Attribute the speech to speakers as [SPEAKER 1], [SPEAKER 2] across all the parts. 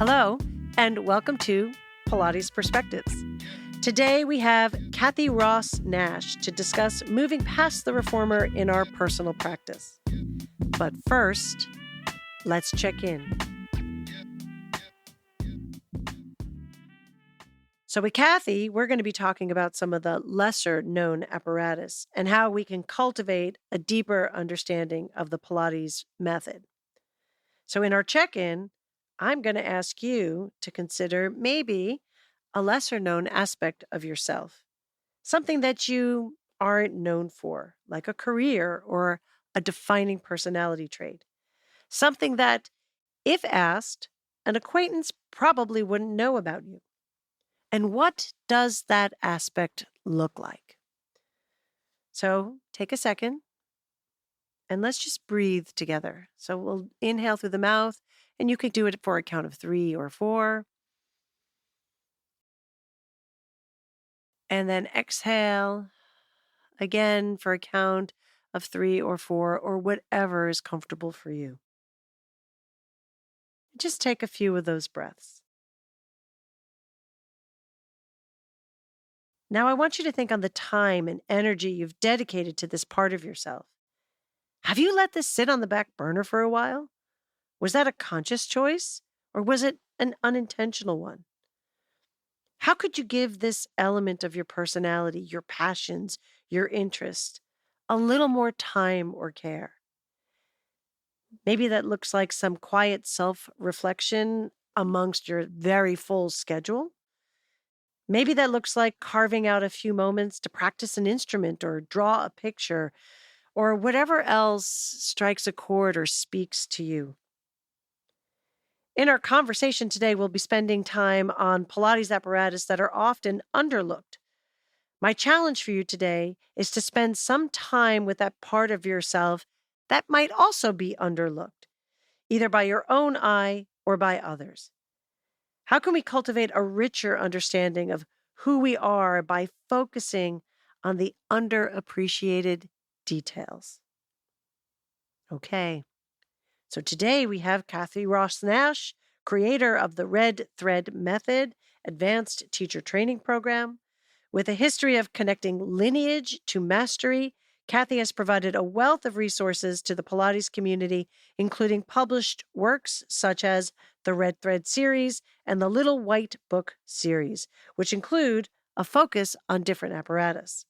[SPEAKER 1] Hello, and welcome to Pilates Perspectives. Today we have Kathi Ross Nash to discuss moving past the reformer in our personal practice. But first, let's check in. So with Kathi, we're going to be talking about some of the lesser known apparatus and how we can cultivate a deeper understanding of the Pilates method. So in our check-in, I'm going to ask you to consider maybe a lesser known aspect of yourself, something that you aren't known for, like a career or a defining personality trait, something that, if asked, an acquaintance probably wouldn't know about you. And what does that aspect look like? So take a second and let's just breathe together. So we'll inhale through the mouth, and you can do it for a count of 3 or 4. And then exhale again for a count of 3 or 4, or whatever is comfortable for you. Just take a few of those breaths. Now I want you to think on the time and energy you've dedicated to this part of yourself. Have you let this sit on the back burner for a while? Was that a conscious choice, or was it an unintentional one? How could you give this element of your personality, your passions, your interests, a little more time or care? Maybe that looks like some quiet self-reflection amongst your very full schedule. Maybe that looks like carving out a few moments to practice an instrument or draw a picture or whatever else strikes a chord or speaks to you. In our conversation today, we'll be spending time on Pilates apparatus that are often underlooked. My challenge for you today is to spend some time with that part of yourself that might also be underlooked, either by your own eye or by others. How can we cultivate a richer understanding of who we are by focusing on the underappreciated details? Okay. So today we have Kathi Ross Nash, creator of the Red Thread Method, Advanced Teacher Training Program. With a history of connecting lineage to mastery, Kathi has provided a wealth of resources to the Pilates community, including published works such as the Red Thread series and the Little White Book series, which include a focus on different apparatus.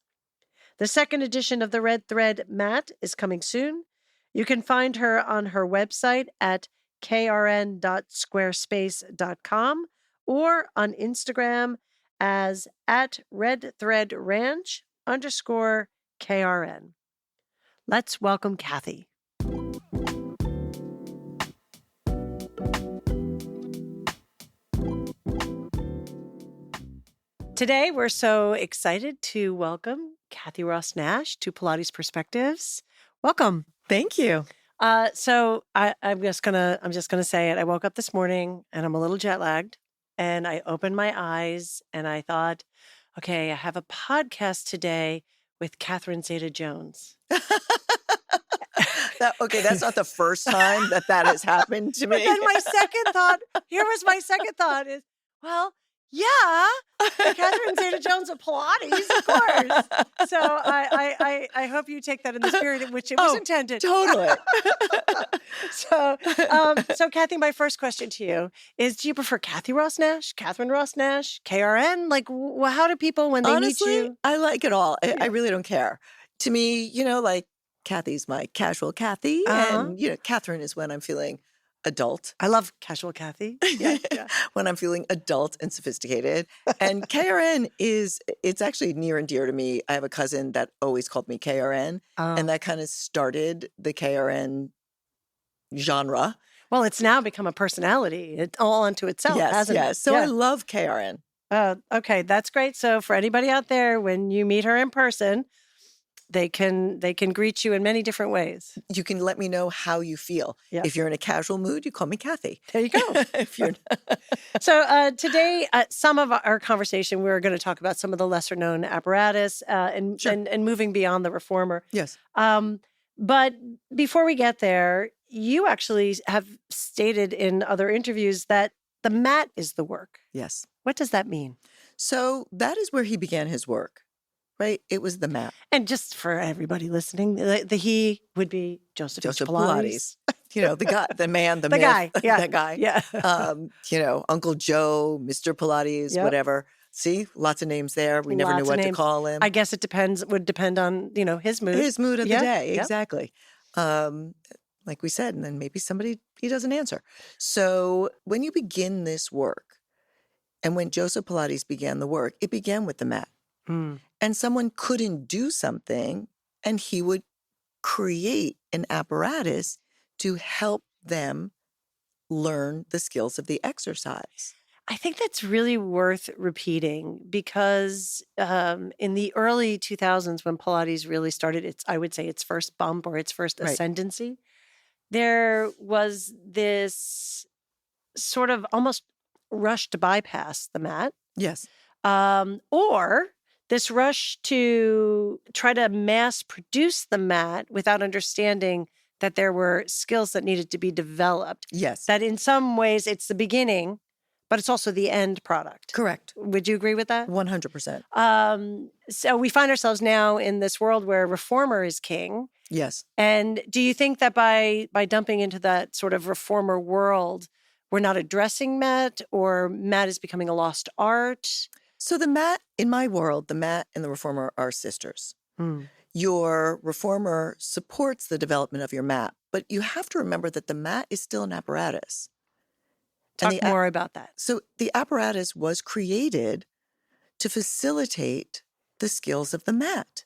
[SPEAKER 1] The second edition of the Red Thread Mat is coming soon. You can find her on her website at krn.squarespace.com or on Instagram as at redthreadranch_KRN. Let's welcome Kathi. Today, we're so excited to welcome Kathi Ross Nash to Pilates Perspectives. Welcome.
[SPEAKER 2] Thank you.
[SPEAKER 1] I'm just gonna say it. I woke up this morning and I'm a little jet lagged, and I opened my eyes and I thought, okay, I have a podcast today with Catherine Zeta-Jones.
[SPEAKER 2] That's not the first time that has happened to me.
[SPEAKER 1] But then my second thought is, well, yeah, Catherine Zeta-Jones of Pilates, of course. So I hope you take that in the spirit in which it was intended.
[SPEAKER 2] Totally.
[SPEAKER 1] So Kathi, my first question to you is: do you prefer Kathi Ross Nash, Catherine Ross Nash, KRN? Like, how do people when they
[SPEAKER 2] Honestly,
[SPEAKER 1] meet you?
[SPEAKER 2] I like it all. I really don't care. To me, like Kathy's my casual Kathi, and Catherine is when I'm feeling adult.
[SPEAKER 1] I love casual Kathi.
[SPEAKER 2] Yeah. When I'm feeling adult and sophisticated. And KRN it's actually near and dear to me. I have a cousin that always called me KRN, and that kind of started the KRN genre.
[SPEAKER 1] Well, it's now become a personality. It's all unto itself, hasn't it?
[SPEAKER 2] Yes. So I love KRN.
[SPEAKER 1] Okay, that's great. So for anybody out there, when you meet her in person, they can greet you in many different ways.
[SPEAKER 2] You can let me know how you feel.
[SPEAKER 1] Yes.
[SPEAKER 2] If you're in a casual mood, you call me Kathi.
[SPEAKER 1] There you go.
[SPEAKER 2] If you're
[SPEAKER 1] So today, some of our conversation, we're going to talk about some of the lesser known apparatus and moving beyond the reformer.
[SPEAKER 2] Yes.
[SPEAKER 1] But before we get there, you actually have stated in other interviews that the mat is the work.
[SPEAKER 2] Yes.
[SPEAKER 1] What does that mean?
[SPEAKER 2] So that is where he began his work, right? It was the mat.
[SPEAKER 1] And just for everybody listening, the he would be Joseph H.
[SPEAKER 2] Joseph
[SPEAKER 1] Pilates.
[SPEAKER 2] Pilates, the guy, the man, the
[SPEAKER 1] The
[SPEAKER 2] myth,
[SPEAKER 1] guy. Yeah.
[SPEAKER 2] that guy.
[SPEAKER 1] Yeah.
[SPEAKER 2] Uncle Joe, Mr. Pilates,
[SPEAKER 1] Yep.
[SPEAKER 2] whatever. See, lots of names there. We never knew
[SPEAKER 1] Lots of
[SPEAKER 2] what to
[SPEAKER 1] names.
[SPEAKER 2] call him.
[SPEAKER 1] I guess would depend on, his mood.
[SPEAKER 2] His mood of the
[SPEAKER 1] Yeah.
[SPEAKER 2] day,
[SPEAKER 1] Yep.
[SPEAKER 2] exactly. Like we said, and then maybe he doesn't answer. So when you begin this work, and when Joseph Pilates began the work, it began with the mat.
[SPEAKER 1] Mm.
[SPEAKER 2] And someone couldn't do something, and he would create an apparatus to help them learn the skills of the exercise.
[SPEAKER 1] I think that's really worth repeating because in the early 2000s, when Pilates really started I would say its first bump or its first
[SPEAKER 2] Right.
[SPEAKER 1] ascendancy, there was this sort of almost rush to bypass the mat,
[SPEAKER 2] Yes.
[SPEAKER 1] or this rush to try to mass produce the mat without understanding that there were skills that needed to be developed.
[SPEAKER 2] Yes.
[SPEAKER 1] That in some ways it's the beginning, but it's also the end product.
[SPEAKER 2] Correct.
[SPEAKER 1] Would you agree with that?
[SPEAKER 2] 100%.
[SPEAKER 1] So we find ourselves now in this world where reformer is king.
[SPEAKER 2] Yes.
[SPEAKER 1] And do you think that by dumping into that sort of reformer world, we're not addressing mat, or mat is becoming a lost art?
[SPEAKER 2] So the mat, in my world, the mat and the reformer are sisters.
[SPEAKER 1] Hmm.
[SPEAKER 2] Your reformer supports the development of your mat, but you have to remember that the mat is still an apparatus.
[SPEAKER 1] Talk more about that.
[SPEAKER 2] So the apparatus was created to facilitate the skills of the mat.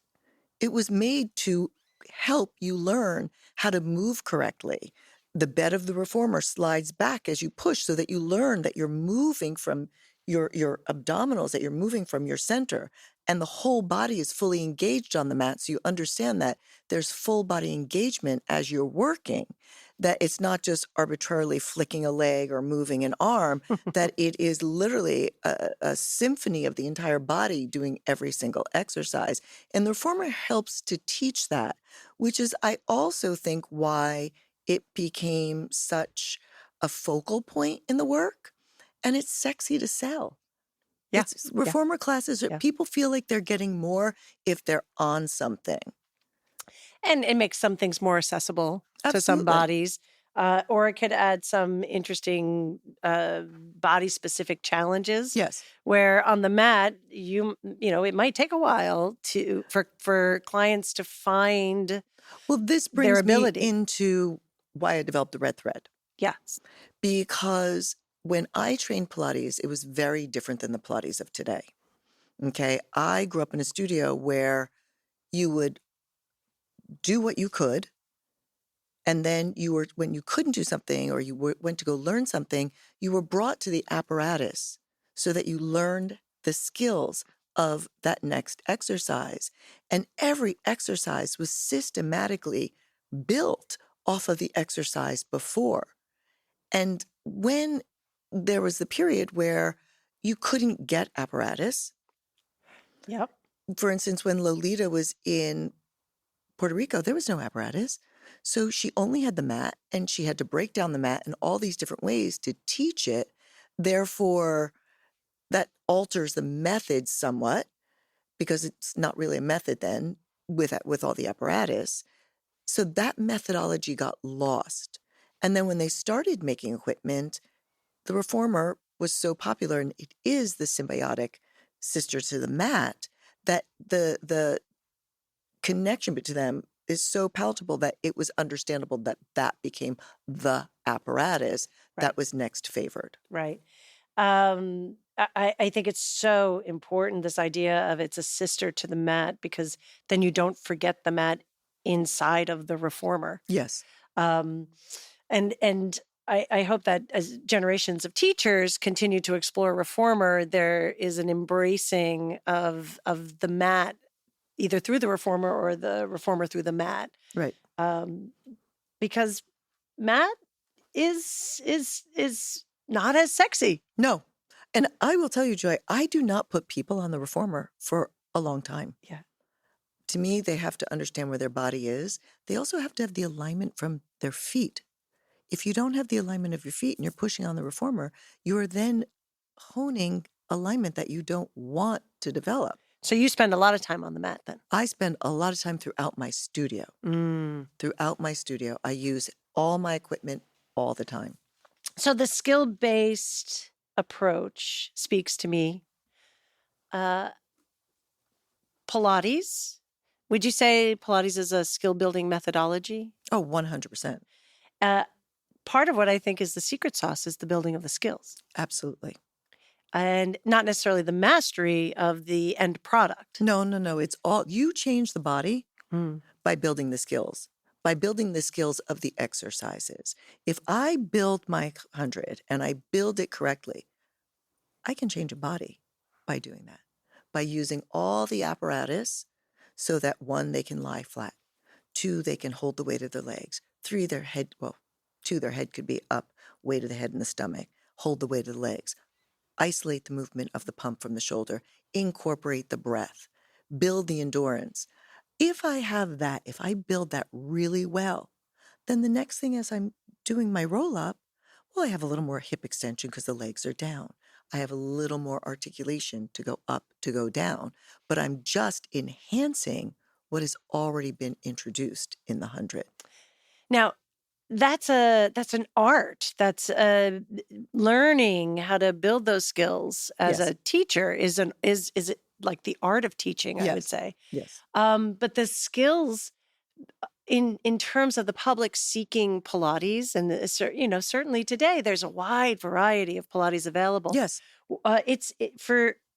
[SPEAKER 2] It was made to help you learn how to move correctly. The bed of the reformer slides back as you push so that you learn that you're moving from your abdominals, that you're moving from your center, and the whole body is fully engaged on the mat. So you understand that there's full body engagement as you're working, that it's not just arbitrarily flicking a leg or moving an arm, that it is literally a symphony of the entire body doing every single exercise. And the reformer helps to teach that, which is, I also think, why it became such a focal point in the work. And it's sexy to sell.
[SPEAKER 1] Yeah.
[SPEAKER 2] It's reformer classes, people feel like they're getting more if they're on something.
[SPEAKER 1] And it makes some things more accessible to some
[SPEAKER 2] Absolutely.
[SPEAKER 1] bodies. Or it could add some interesting body-specific challenges.
[SPEAKER 2] Yes.
[SPEAKER 1] Where on the mat, it might take a while for clients to find
[SPEAKER 2] Well, this
[SPEAKER 1] their
[SPEAKER 2] brings me
[SPEAKER 1] ability.
[SPEAKER 2] into why I developed the red thread.
[SPEAKER 1] Yes.
[SPEAKER 2] Because when I trained Pilates, it was very different than the Pilates of today. Okay. I grew up in a studio where you would do what you could. And then when you couldn't do something or you went to go learn something, you were brought to the apparatus so that you learned the skills of that next exercise. And every exercise was systematically built off of the exercise before. And when there was the period where you couldn't get apparatus,
[SPEAKER 1] Yep.
[SPEAKER 2] for instance, when Lolita was in Puerto Rico, there was no apparatus. So she only had the mat, and she had to break down the mat in all these different ways to teach it. Therefore, that alters the method somewhat, because it's not really a method then with all the apparatus. So that methodology got lost. And then when they started making equipment, the reformer was so popular, and it is the symbiotic sister to the mat, that the connection between them is so palatable that it was understandable that became the apparatus that was next favored.
[SPEAKER 1] Right. I think it's so important, this idea of it's a sister to the mat, because then you don't forget the mat inside of the reformer.
[SPEAKER 2] Yes.
[SPEAKER 1] And I hope that as generations of teachers continue to explore reformer, there is an embracing of the mat, either through the reformer or the reformer through the mat.
[SPEAKER 2] Right.
[SPEAKER 1] Because mat is not as sexy.
[SPEAKER 2] No. And I will tell you, Joy, I do not put people on the reformer for a long time.
[SPEAKER 1] Yeah.
[SPEAKER 2] To me, they have to understand where their body is. They also have to have the alignment from their feet. if you don't have the alignment of your feet and you're pushing on the reformer, you are then honing alignment that you don't want to develop.
[SPEAKER 1] So you spend a lot of time on the mat then?
[SPEAKER 2] I spend a lot of time throughout my studio. Throughout my studio, I use all my equipment all the time.
[SPEAKER 1] So the skill-based approach speaks to me. Pilates, would you say Pilates is a skill-building methodology?
[SPEAKER 2] Oh, 100%.
[SPEAKER 1] Part of what I think is the secret sauce is the building of the skills.
[SPEAKER 2] Absolutely.
[SPEAKER 1] And not necessarily the mastery of the end product.
[SPEAKER 2] No. It's all, you change the body by building the skills, by building the skills of the exercises. If I build my 100 and I build it correctly, I can change a body by doing that, by using all the apparatus so that 1, they can lie flat. 2, they can hold the weight of their legs. 3, their head, 2, their head could be up, weight of the head and the stomach, hold the weight of the legs. Isolate the movement of the pump from the shoulder, incorporate the breath, build the endurance. If I have that, if I build that really well, then the next thing as I'm doing my roll up, I have a little more hip extension because the legs are down. I have a little more articulation to go up, to go down, but I'm just enhancing what has already been introduced in the 100.
[SPEAKER 1] Now, that's an art. That's learning how to build those skills as
[SPEAKER 2] Yes.
[SPEAKER 1] a teacher is it like the art of teaching, I would say.
[SPEAKER 2] Yes.
[SPEAKER 1] But the skills in terms of the public seeking Pilates, and certainly today there's a wide variety of Pilates available.
[SPEAKER 2] Yes.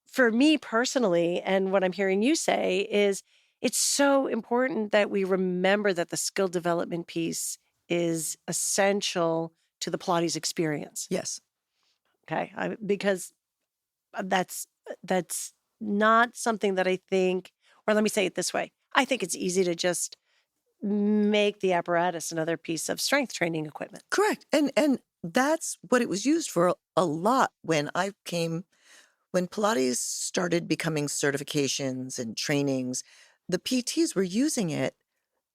[SPEAKER 1] For me personally, and what I'm hearing you say is it's so important that we remember that the skill development piece is essential to the Pilates experience.
[SPEAKER 2] Yes.
[SPEAKER 1] Okay, because that's not something that I think, or let me say it this way: I think it's easy to just make the apparatus another piece of strength training equipment.
[SPEAKER 2] Correct. And that's what it was used for a lot when Pilates started becoming certifications and trainings, the PTs were using it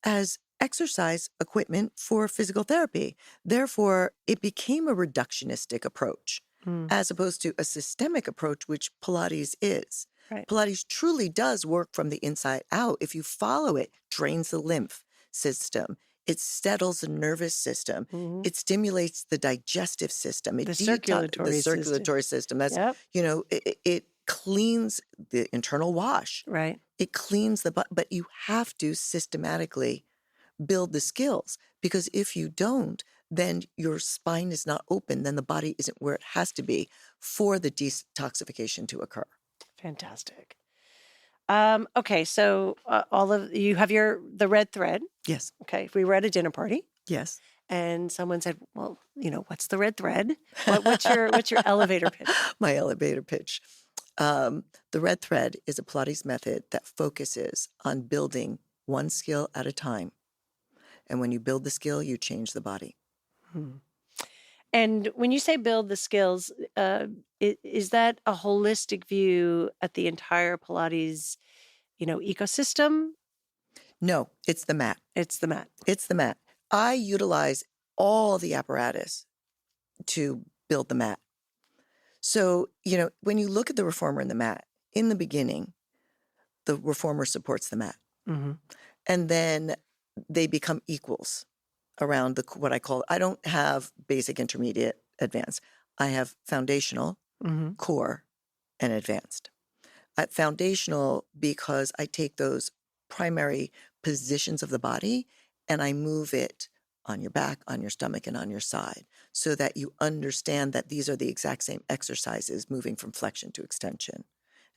[SPEAKER 2] as exercise equipment for physical therapy. Therefore, it became a reductionistic approach as opposed to a systemic approach, which Pilates is.
[SPEAKER 1] Right.
[SPEAKER 2] Pilates truly does work from the inside out. If you follow it, drains the lymph system. It settles the nervous system. It stimulates the digestive system.
[SPEAKER 1] The circulatory
[SPEAKER 2] system. That's,
[SPEAKER 1] Yep.
[SPEAKER 2] It cleans the internal wash.
[SPEAKER 1] Right.
[SPEAKER 2] It cleans the butt, but you have to systematically build the skills, because if you don't, then your spine is not open, then the body isn't where it has to be for the detoxification to occur.
[SPEAKER 1] Fantastic. Okay, so all of you have the red thread.
[SPEAKER 2] Yes.
[SPEAKER 1] Okay, if we were at a dinner party
[SPEAKER 2] Yes.
[SPEAKER 1] and someone said, "Well, what's the red thread? What's your elevator pitch?"
[SPEAKER 2] My elevator pitch. The red thread is a Pilates method that focuses on building one skill at a time. And when you build the skill, you change the body.
[SPEAKER 1] And when you say build the skills, is that a holistic view at the entire Pilates, ecosystem?
[SPEAKER 2] No, it's the mat.
[SPEAKER 1] It's the mat.
[SPEAKER 2] It's the mat. I utilize all the apparatus to build the mat. So, when you look at the reformer and the mat, in the beginning, the reformer supports the mat. And then they become equals around what I call, I don't have basic, intermediate, advanced. I have foundational, core, and advanced. Foundational because I take those primary positions of the body and I move it on your back, on your stomach, and on your side so that you understand that these are the exact same exercises, moving from flexion to extension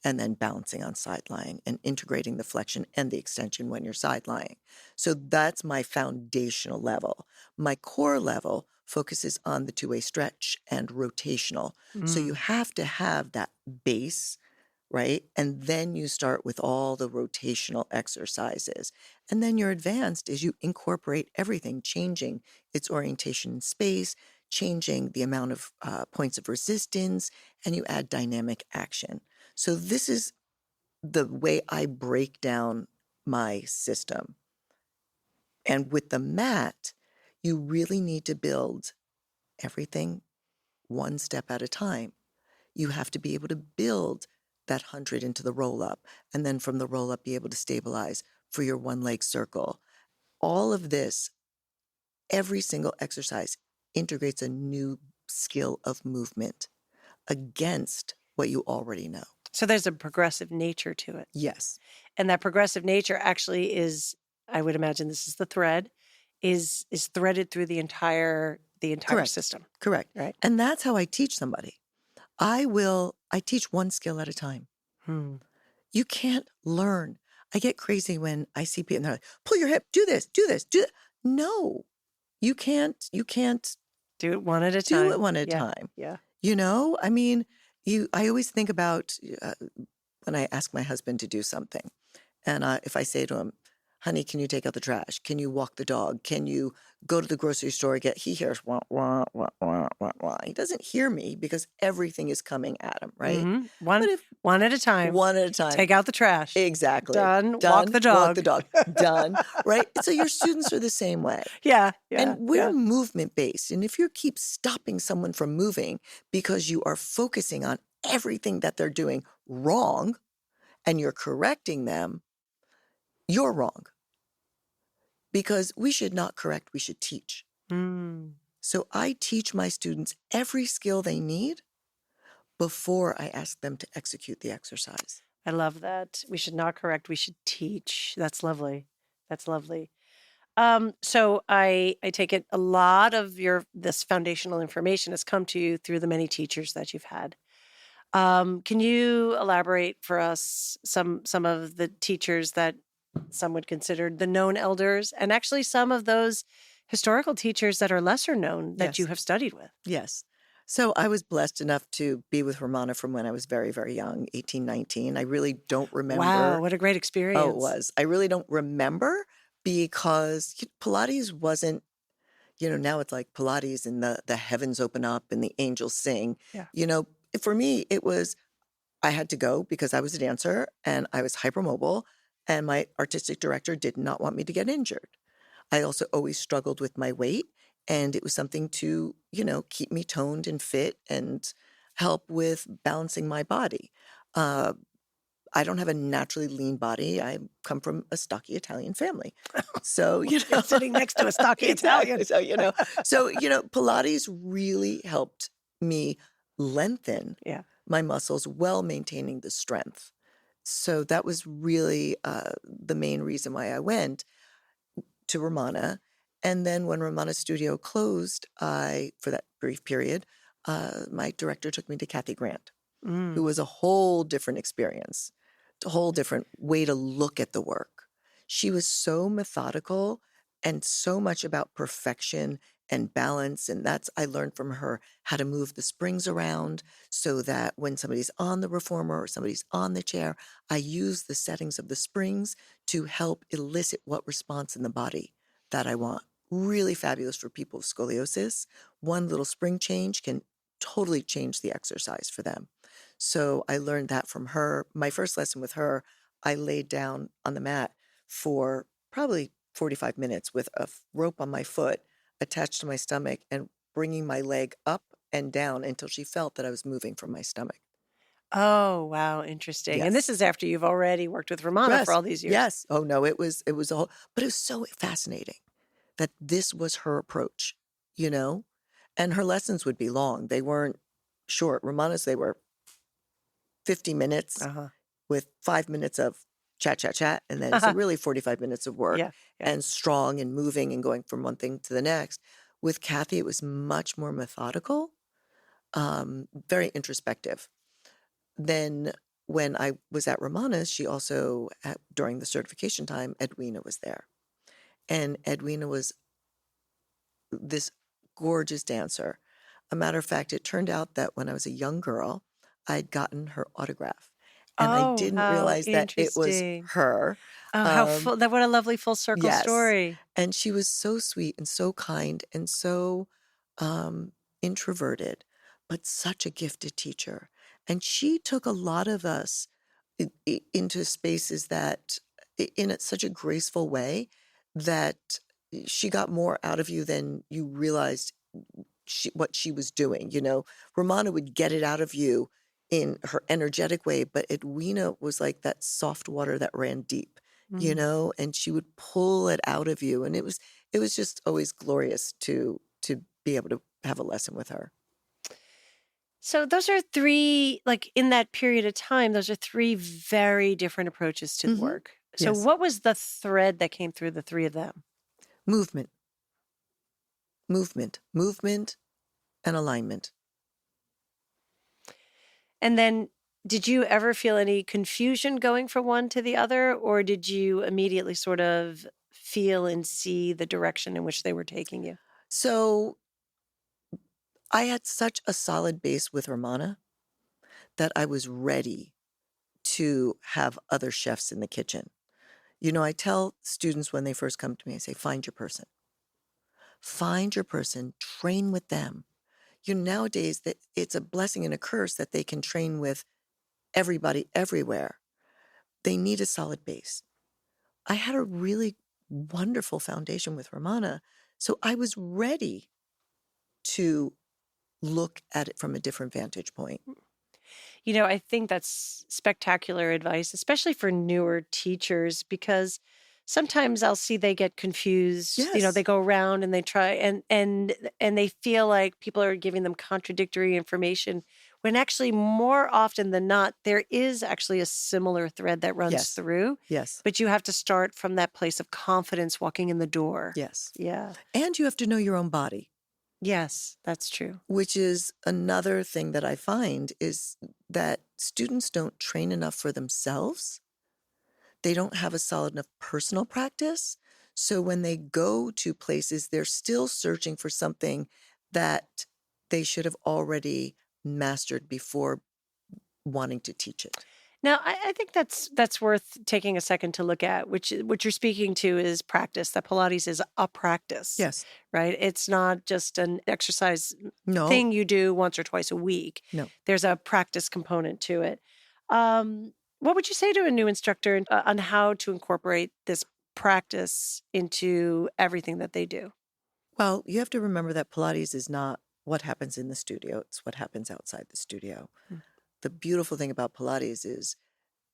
[SPEAKER 2] and then balancing on side lying and integrating the flexion and the extension when you're side lying. So that's my foundational level. My core level focuses on the two-way stretch and rotational. So you have to have that base, right? And then you start with all the rotational exercises. And then your advanced is you incorporate everything, changing its orientation in space, changing the amount of points of resistance, and you add dynamic action. So this is the way I break down my system. And with the mat, You really need to build everything one step at a time. You have to be able to build that 100 into the roll up, and then from the roll up, be able to stabilize for your one leg circle. All of this, every single exercise integrates a new skill of movement against what you already know.
[SPEAKER 1] So there's a progressive nature to it.
[SPEAKER 2] Yes.
[SPEAKER 1] And that progressive nature actually is, I would imagine this is the thread, is threaded through the entire
[SPEAKER 2] Correct.
[SPEAKER 1] system.
[SPEAKER 2] Correct.
[SPEAKER 1] Right.
[SPEAKER 2] And that's how I teach somebody. I teach one skill at a time. You can't learn. I get crazy when I see people and they're like, pull your hip, do this, do this, do that. No, you can't
[SPEAKER 1] Do it one at a
[SPEAKER 2] do
[SPEAKER 1] time.
[SPEAKER 2] it one at a
[SPEAKER 1] Yeah.
[SPEAKER 2] time.
[SPEAKER 1] Yeah.
[SPEAKER 2] You know, I mean, I always think about when I ask my husband to do something. And if I say to him, honey, can you take out the trash? Can you walk the dog? Can you go to the grocery store? He hears wah, wah, wah, wah, wah, wah. He doesn't hear me because everything is coming at him, right?
[SPEAKER 1] One at a time.
[SPEAKER 2] One at a time.
[SPEAKER 1] Take out the trash.
[SPEAKER 2] Exactly.
[SPEAKER 1] Done. Walk the
[SPEAKER 2] Walk the
[SPEAKER 1] dog.
[SPEAKER 2] dog. Done. Right? So your students are the same way.
[SPEAKER 1] Yeah.
[SPEAKER 2] And we're movement based. And if you keep stopping someone from moving because you are focusing on everything that they're doing wrong and you're correcting them, you're wrong. Because we should not correct, we should teach. So I teach my students every skill they need before I ask them to execute the exercise.
[SPEAKER 1] I love that. We should not correct, we should teach. That's lovely. That's lovely. So I take it a lot of this foundational information has come to you through the many teachers that you've had. Can you elaborate for us some of the teachers that some would consider the known elders, and actually some of those historical teachers that are lesser known that you have studied with?
[SPEAKER 2] Yes. So I was blessed enough to be with Ramana from when I was very, very young, 18, 19. I really don't remember.
[SPEAKER 1] Wow, what a great experience.
[SPEAKER 2] Oh, it was. I really don't remember because Pilates wasn't, now it's like Pilates and the heavens open up and the angels sing.
[SPEAKER 1] Yeah.
[SPEAKER 2] For me, it was, I had to go because I was a dancer and I was hypermobile and my artistic director did not want me to get injured. I also always struggled with my weight, and it was something to, keep me toned and fit and help with balancing my body. I don't have a naturally lean body. I come from a stocky Italian family. So,
[SPEAKER 1] You're sitting next to a stocky Italian.
[SPEAKER 2] So, Pilates really helped me lengthen my muscles while maintaining the strength. So that was really the main reason why I went to Ramana. And then when Ramana's studio closed, for that brief period, my director took me to Kathi Grant, who was a whole different experience, a whole different way to look at the work. She was so methodical and so much about perfection and balance. And I learned from her how to move the springs around so that when somebody's on the reformer or somebody's on the chair, I use the settings of the springs to help elicit what response in the body that I want. Really fabulous for people with scoliosis. One little spring change can totally change the exercise for them. So I learned that from her. My first lesson with her, I laid down on the mat for probably 45 minutes with a rope on my foot attached to my stomach and bringing my leg up and down until she felt that I was moving from my stomach.
[SPEAKER 1] Oh, wow. Interesting. And this is after you've already worked with Ramana for all these years.
[SPEAKER 2] Yes. Oh, no, it was a whole, but it was so fascinating that this was her approach, and her lessons would be long. They weren't short. Ramana's, they were 50 minutes with 5 minutes of chat, and then so really 45 minutes of work and strong and moving and going from one thing to the next. With Kathi, it was much more methodical, very introspective. Then when I was at Ramana's, she also, during the certification time, Edwina was there. And Edwina was this gorgeous dancer. A matter of fact, it turned out that when I was a young girl, I'd gotten her autograph. And I didn't realize that it was her.
[SPEAKER 1] Oh, what a lovely full circle story.
[SPEAKER 2] And she was so sweet and so kind and so introverted, but such a gifted teacher. And she took a lot of us into spaces that, in such a graceful way that she got more out of you than you realized what she was doing. You know, Romana would get it out of you in her energetic way, but Edwina was like that soft water that ran deep, you
[SPEAKER 1] Mm.
[SPEAKER 2] know, and she would pull it out of you. And it was just always glorious to be able to have a lesson with her.
[SPEAKER 1] So those are three, like in that period of time, those are three very different approaches to the
[SPEAKER 2] Hmm.
[SPEAKER 1] work. So
[SPEAKER 2] Yes.
[SPEAKER 1] what was the thread that came through the three of them?
[SPEAKER 2] Movement, movement, and alignment.
[SPEAKER 1] And then did you ever feel any confusion going from one to the other, or did you immediately sort of feel and see the direction in which they were taking you?
[SPEAKER 2] So I had such a solid base with Romana that I was ready to have other chefs in the kitchen. You know, I tell students when they first come to me, I say, find your person. Find your person, train with them. You know, nowadays that it's a blessing and a curse that they can train with everybody everywhere. They need a solid base. I had a really wonderful foundation with Romana, so I was ready to look at it from a different vantage point.
[SPEAKER 1] You know, I think that's spectacular advice, especially for newer teachers, because sometimes I'll see they get confused. You know, they
[SPEAKER 2] Yes,
[SPEAKER 1] go around and they try and they feel like people are giving them contradictory information when actually more often than not there is actually a similar thread that runs
[SPEAKER 2] yes,
[SPEAKER 1] through,
[SPEAKER 2] yes,
[SPEAKER 1] but you have to start from that place of confidence walking in the door.
[SPEAKER 2] yes.
[SPEAKER 1] Yeah.
[SPEAKER 2] And you have to know your own body,
[SPEAKER 1] Yes, that's true.
[SPEAKER 2] which is another thing that I find is that students don't train enough for themselves. They don't have a solid enough personal practice. So when they go to places, they're still searching for something that they should have already mastered before wanting to teach it.
[SPEAKER 1] Now, I think that's worth taking a second to look at, which what you're speaking to is practice. That Pilates is a practice,
[SPEAKER 2] Yes.
[SPEAKER 1] right? It's not just an exercise
[SPEAKER 2] No,
[SPEAKER 1] thing you do once or twice a week.
[SPEAKER 2] no.
[SPEAKER 1] There's a practice component to it. What would you say to a new instructor on how to incorporate this practice into everything that they do?
[SPEAKER 2] Well, you have to remember that Pilates is not what happens in the studio, it's what happens outside the studio.
[SPEAKER 1] Mm.
[SPEAKER 2] The beautiful thing about Pilates is,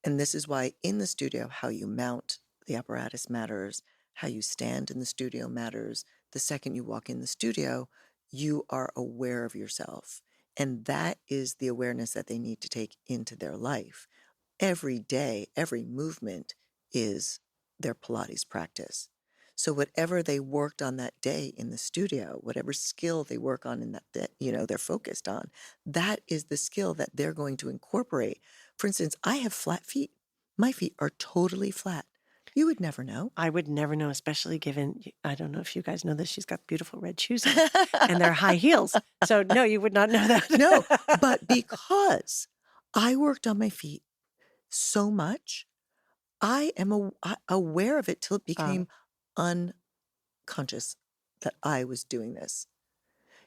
[SPEAKER 2] and this is why in the studio, how you mount the apparatus matters, how you stand in the studio matters. The second you walk in the studio, you are aware of yourself. And that is the awareness that they need to take into their life. Every day, every movement is their Pilates practice. So whatever they worked on that day in the studio, whatever skill they work on in that day, you know, they're focused on, that is the skill that they're going to incorporate. For instance, I have flat feet. My feet are totally flat. You would never know.
[SPEAKER 1] I would never know, especially given, I don't know if you guys know this, she's got beautiful red shoes on and they're high heels. So, no, you would not know
[SPEAKER 2] No,
[SPEAKER 1] that.
[SPEAKER 2] but because I worked on my feet so much, I am aware of it till it
[SPEAKER 1] Uh,
[SPEAKER 2] became unconscious that I was doing this.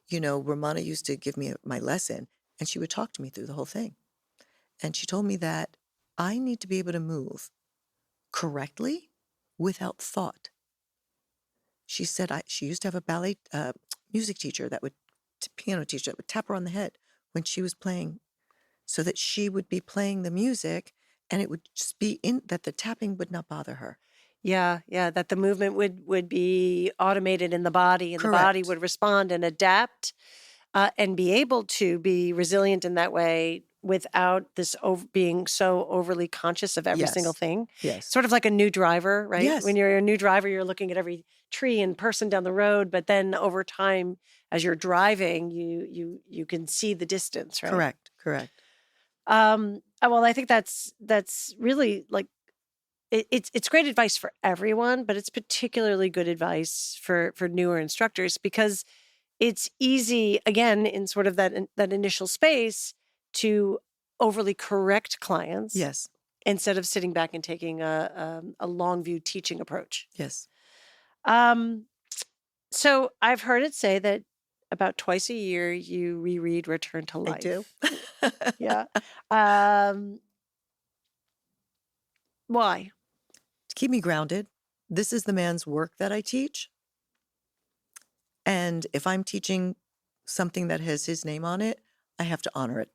[SPEAKER 2] You know, Romana used to give me my lesson and she would talk to me through the whole thing. And she told me that I need to be able to move correctly without thought. She said she used to have a ballet music teacher that would, piano teacher that would tap her on the head when she was playing so that she would be playing the music and it would just be in that the tapping would not bother her.
[SPEAKER 1] yeah, yeah, that the movement would be automated in the body and the body
[SPEAKER 2] Correct.
[SPEAKER 1] would respond and adapt and be able to be resilient in that way without this being so overly conscious of every single
[SPEAKER 2] Yes.
[SPEAKER 1] thing.
[SPEAKER 2] Yes.
[SPEAKER 1] Sort of like a new driver, right?
[SPEAKER 2] Yes.
[SPEAKER 1] When you're a new driver, you're looking at every tree and person down the road, but then over time, as you're driving, you can see the distance, right?
[SPEAKER 2] Correct. Correct.
[SPEAKER 1] Well, I think that's really like it's great advice for everyone, but it's particularly good advice for newer instructors because it's easy again in sort of that initial space to overly correct clients
[SPEAKER 2] Yes.
[SPEAKER 1] instead of sitting back and taking a long view teaching approach.
[SPEAKER 2] Yes.
[SPEAKER 1] Um, so I've heard it say that about twice a year you reread Return to
[SPEAKER 2] I do.
[SPEAKER 1] Life. Yeah. Um, why?
[SPEAKER 2] To keep me grounded. This is the man's work that I teach. And if I'm teaching something that has his name on it, I have to honor it.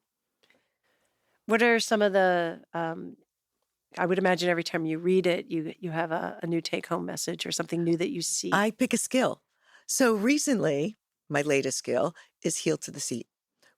[SPEAKER 1] What are some of the, I would imagine every time you read it, you have a new take-home message or something new that you see.
[SPEAKER 2] I pick a skill. So recently, my latest skill is heel to the seat,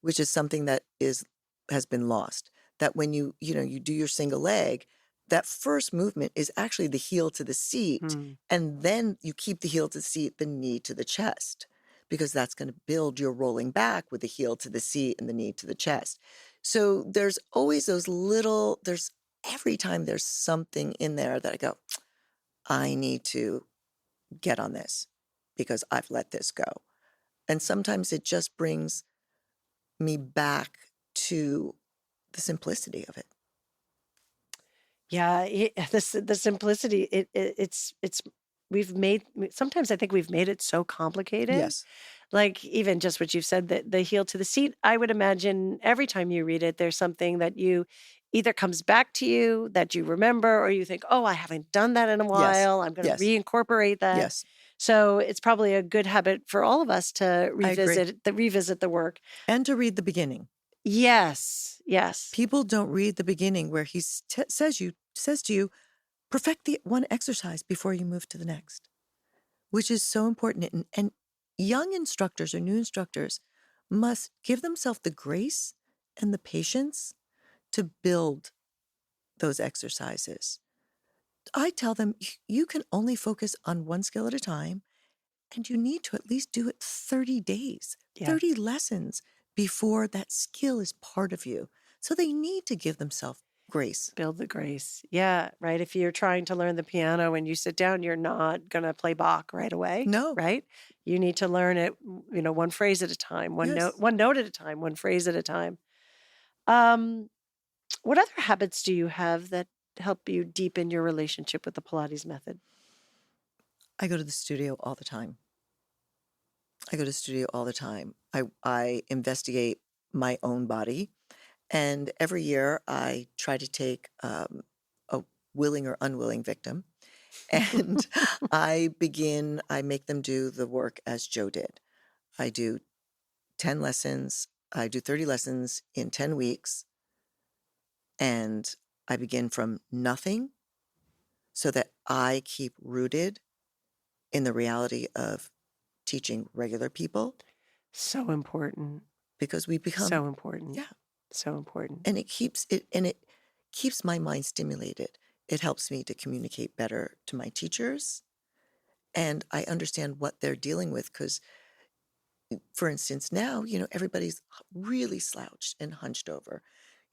[SPEAKER 2] which is something that has been lost. That when you do your single leg, that first movement is actually the heel to the seat,
[SPEAKER 1] Hmm.
[SPEAKER 2] and then you keep the heel to the seat, the knee to the chest, because that's going to build your rolling back with the heel to the seat and the knee to the chest. So there's always every time there's something in there that I go, I need to get on this because I've let this go. And sometimes it just brings me back to the simplicity of it.
[SPEAKER 1] Yeah, the simplicity, it's we've made sometimes I think we've made it so complicated.
[SPEAKER 2] Yes.
[SPEAKER 1] Like even just what you've said, that the heel to the seat, I would imagine every time you read it, there's something that you either comes back to you that you remember, or you think, oh, I haven't done that in a
[SPEAKER 2] Yes.
[SPEAKER 1] while. I'm going to
[SPEAKER 2] Yes.
[SPEAKER 1] reincorporate that.
[SPEAKER 2] Yes.
[SPEAKER 1] So it's probably a good habit for all of us to
[SPEAKER 2] I agree.
[SPEAKER 1] revisit the work.
[SPEAKER 2] And to read the beginning.
[SPEAKER 1] Yes, yes.
[SPEAKER 2] People don't read the beginning where he says to you, perfect the one exercise before you move to the next, which is so important. And young instructors or new instructors must give themselves the grace and the patience to build those exercises. I tell them you can only focus on one skill at a time, and you need to at least do it 30 days,
[SPEAKER 1] Yeah.
[SPEAKER 2] 30 lessons before that skill is part of you. So they need to give themselves grace.
[SPEAKER 1] Build the grace. Yeah, right. If you're trying to learn the piano and you sit down, you're not going to play Bach right away,
[SPEAKER 2] No.
[SPEAKER 1] right? You need to learn it, one phrase at a time,
[SPEAKER 2] Yes.
[SPEAKER 1] one note at a time, one phrase at a time. Um, what other habits do you have that help you deepen your relationship with the Pilates method?
[SPEAKER 2] I go to the studio all the time. I investigate my own body. And every year I try to take a willing or unwilling victim and I make them do the work as Joe did. I do 10 lessons, I do 30 lessons in 10 weeks, and I begin from nothing so that I keep rooted in the reality of teaching regular people
[SPEAKER 1] So important.
[SPEAKER 2] because we become,
[SPEAKER 1] So important.
[SPEAKER 2] yeah,
[SPEAKER 1] So important.
[SPEAKER 2] and it keeps my mind stimulated. It helps me to communicate better to my teachers, and I understand what they're dealing with because, for instance, now, everybody's really slouched and hunched over.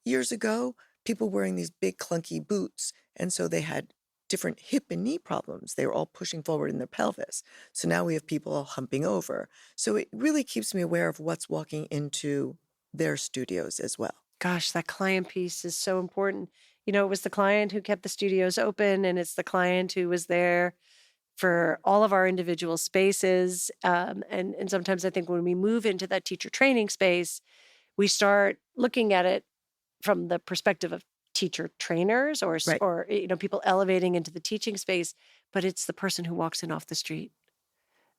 [SPEAKER 2] Years ago, people wearing these big clunky boots, and so they had different hip and knee problems. They were all pushing forward in their pelvis. So now we have people all humping over. So it really keeps me aware of what's walking into their studios as well.
[SPEAKER 1] Gosh, that client piece is so important. It was the client who kept the studios open, and it's the client who was there for all of our individual spaces. And sometimes I think when we move into that teacher training space, we start looking at it from the perspective of teacher trainers
[SPEAKER 2] Right.
[SPEAKER 1] or people elevating into the teaching space, but it's the person who walks in off the street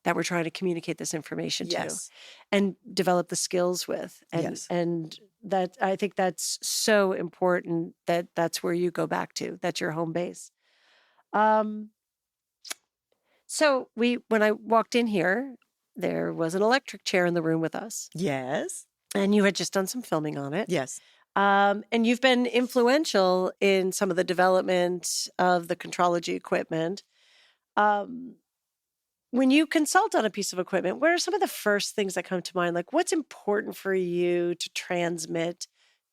[SPEAKER 1] that we're trying to communicate this information to
[SPEAKER 2] Yes.
[SPEAKER 1] and develop the skills with. And
[SPEAKER 2] Yes.
[SPEAKER 1] and that I think that's so important that that's where you go back to. That's your home base. Um, so when I walked in here, there was an electric chair in the room with us,
[SPEAKER 2] Yes.
[SPEAKER 1] and you had just done some filming on it.
[SPEAKER 2] Yes.
[SPEAKER 1] And you've been influential in some of the development of the contrology equipment. Um, when you consult on a piece of equipment, what are some of the first things that come to mind? Like, what's important for you to transmit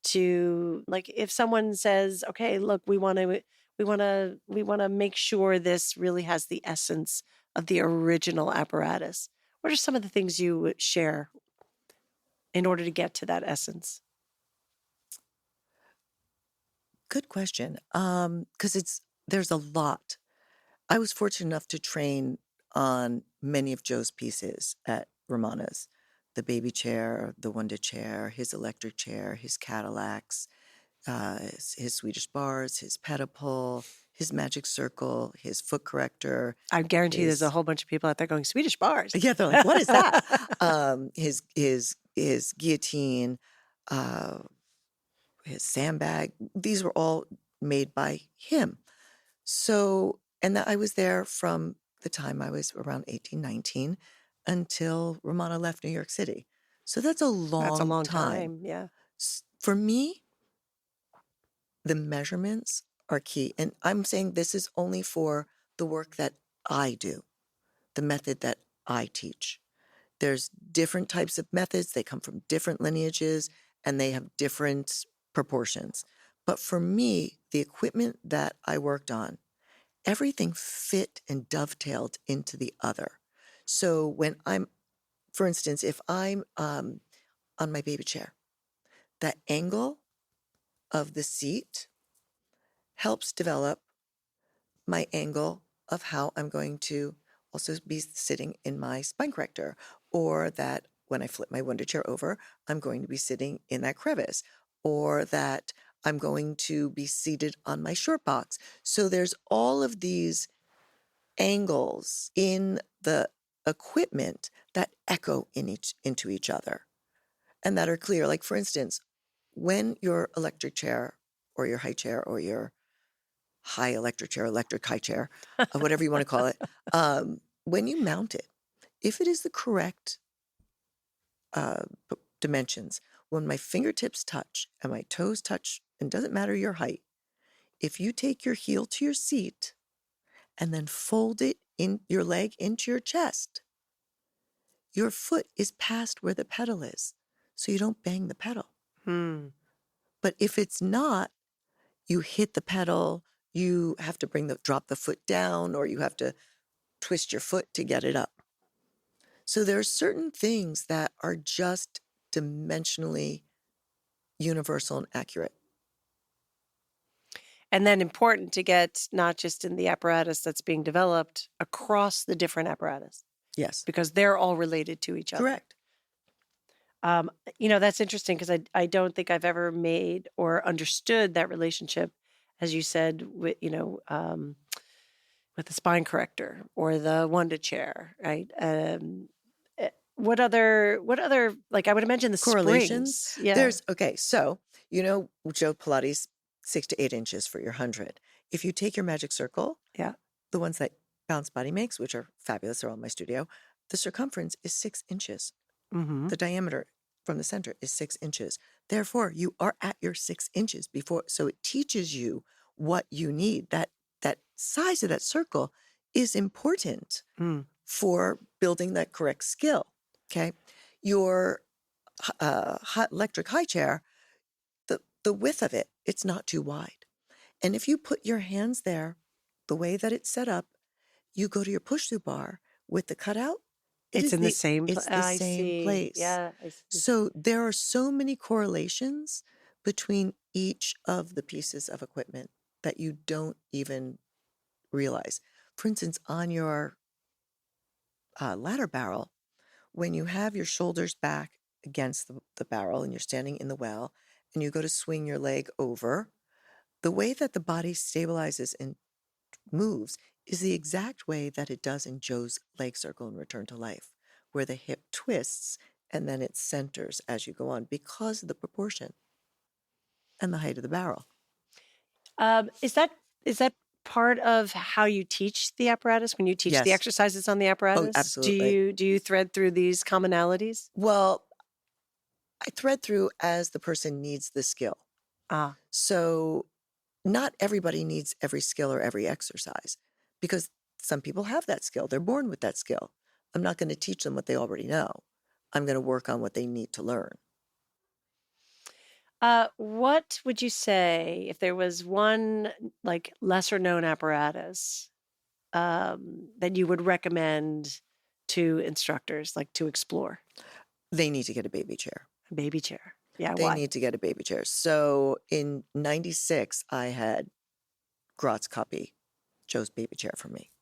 [SPEAKER 1] to, like, if someone says, "Okay, look, we want to make sure this really has the essence of the original apparatus." What are some of the things you would share in order to get to that essence?
[SPEAKER 2] Good question. Because there's a lot. I was fortunate enough to train on many of Joe's pieces at Romana's. The baby chair, the Wonder chair, his electric chair, his Cadillacs, his Swedish bars, his pedipole, his magic circle, his foot corrector,
[SPEAKER 1] I guarantee there's a
[SPEAKER 2] his
[SPEAKER 1] whole bunch of people out there going, Swedish bars.
[SPEAKER 2] yeah, they're like, what is that? His guillotine, uh, his sandbag. These were all made by him. So, and that I was there from the time I was around 18, 19 until Romana left New York City. So that's a
[SPEAKER 1] That's a
[SPEAKER 2] long
[SPEAKER 1] long
[SPEAKER 2] time.
[SPEAKER 1] time. Yeah.
[SPEAKER 2] For me, the measurements are key. And I'm saying this is only for the work that I do, the method that I teach. There's different types of methods. They come from different lineages and they have different proportions. But for me, the equipment that I worked on, everything fit and dovetailed into the other. So when for instance, if I'm on my baby chair, that angle of the seat helps develop my angle of how I'm going to also be sitting in my spine corrector, or that when I flip my wonder chair over, I'm going to be sitting in that crevice, or that I'm going to be seated on my short box. So there's all of these angles in the equipment that echo into each other and that are clear. Like, for instance, when your electric chair or your high chair or your high electric chair, electric high chair, whatever you want to call it, when you mount it, if it is the correct dimensions, when my fingertips touch and my toes touch, and doesn't matter your height, if you take your heel to your seat and then fold it in your leg into your chest, your foot is past where the pedal is, so you don't bang the pedal.
[SPEAKER 1] Hmm.
[SPEAKER 2] But if it's not, you hit the pedal, you have to drop the foot down, or you have to twist your foot to get it up. So there are certain things that are just dimensionally universal and accurate.
[SPEAKER 1] And then important to get not just in the apparatus that's being developed across the different apparatus,
[SPEAKER 2] Yes,
[SPEAKER 1] because they're all related to each other.
[SPEAKER 2] correct.
[SPEAKER 1] That's interesting because I don't think I've ever made or understood that relationship, as you said, with the spine corrector or the Wanda chair, right? What other, like I would imagine the
[SPEAKER 2] Correlations.
[SPEAKER 1] springs. Yeah.
[SPEAKER 2] So, Joe Pilates, 6 to 8 inches for your 100. If you take your magic circle,
[SPEAKER 1] Yeah.
[SPEAKER 2] the ones that Balanced Body makes, which are fabulous, they're all in my studio, the circumference is 6 inches.
[SPEAKER 1] Mm-hmm.
[SPEAKER 2] The diameter from the center is 6 inches. Therefore, you are at your 6 inches before. So it teaches you what you need. That size of that circle is important for building that correct skill. Okay. Your hot electric high chair, the width of it, it's not too wide. And if you put your hands there, the way that it's set up, you go to your push through bar with the cutout.
[SPEAKER 1] It's in the same
[SPEAKER 2] It's the
[SPEAKER 1] I
[SPEAKER 2] same
[SPEAKER 1] see.
[SPEAKER 2] place.
[SPEAKER 1] Yeah, I see.
[SPEAKER 2] So there are so many correlations between each of the pieces of equipment that you don't even realize. For instance, on your ladder barrel, when you have your shoulders back against the barrel and you're standing in the well and you go to swing your leg over, the way that the body stabilizes and moves is the exact way that it does in Joe's leg circle in Return to Life, where the hip twists and then it centers as you go on because of the proportion and the height of the barrel.
[SPEAKER 1] Is that part of how you teach the apparatus when you teach the
[SPEAKER 2] Yes.
[SPEAKER 1] exercises on the apparatus?
[SPEAKER 2] absolutely.
[SPEAKER 1] Do you thread through these commonalities?
[SPEAKER 2] Well, I thread through as the person needs the skill.
[SPEAKER 1] Ah,
[SPEAKER 2] So not everybody needs every skill or every exercise because some people have that skill. They're born with that skill. I'm not going to teach them what they already know. I'm going to work on what they need to learn.
[SPEAKER 1] what would you say if there was one like lesser known apparatus that you would recommend to instructors, like to explore?
[SPEAKER 2] They need to get a baby chair.
[SPEAKER 1] A baby chair. Yeah,
[SPEAKER 2] They
[SPEAKER 1] why?
[SPEAKER 2] need to get a baby chair. So in 96, I had Grotz copy Joe's baby chair for me.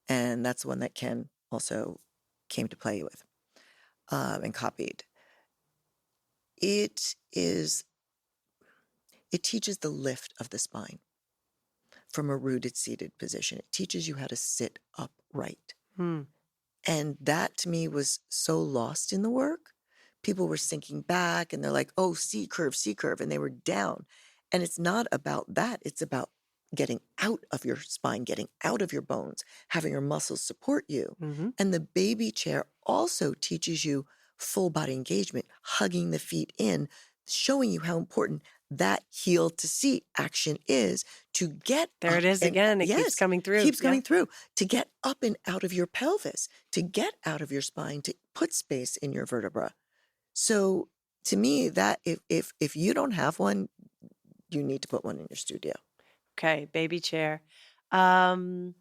[SPEAKER 2] And that's the one that Ken also came to play with and copied. It teaches the lift of the spine. from a rooted seated position. It teaches you how to sit upright.
[SPEAKER 1] Hmm.
[SPEAKER 2] And that to me was so lost in the work. People were sinking back and they're like, oh, C curve, and they were down. And it's not about that. It's about getting out of your spine, getting out of your bones, having your muscles support you.
[SPEAKER 1] Mm-hmm.
[SPEAKER 2] And the baby chair also teaches you full body engagement, hugging the feet in, showing you how important that heel to seat action is to get
[SPEAKER 1] There it
[SPEAKER 2] up
[SPEAKER 1] is
[SPEAKER 2] and
[SPEAKER 1] again. It keeps
[SPEAKER 2] yes,
[SPEAKER 1] coming through.
[SPEAKER 2] keeps
[SPEAKER 1] Yeah.
[SPEAKER 2] coming through, to get up and out of your pelvis, to get out of your spine, to put space in your vertebra. So to me, that if you don't have one, you need to put one in your studio.
[SPEAKER 1] Okay, baby chair. Any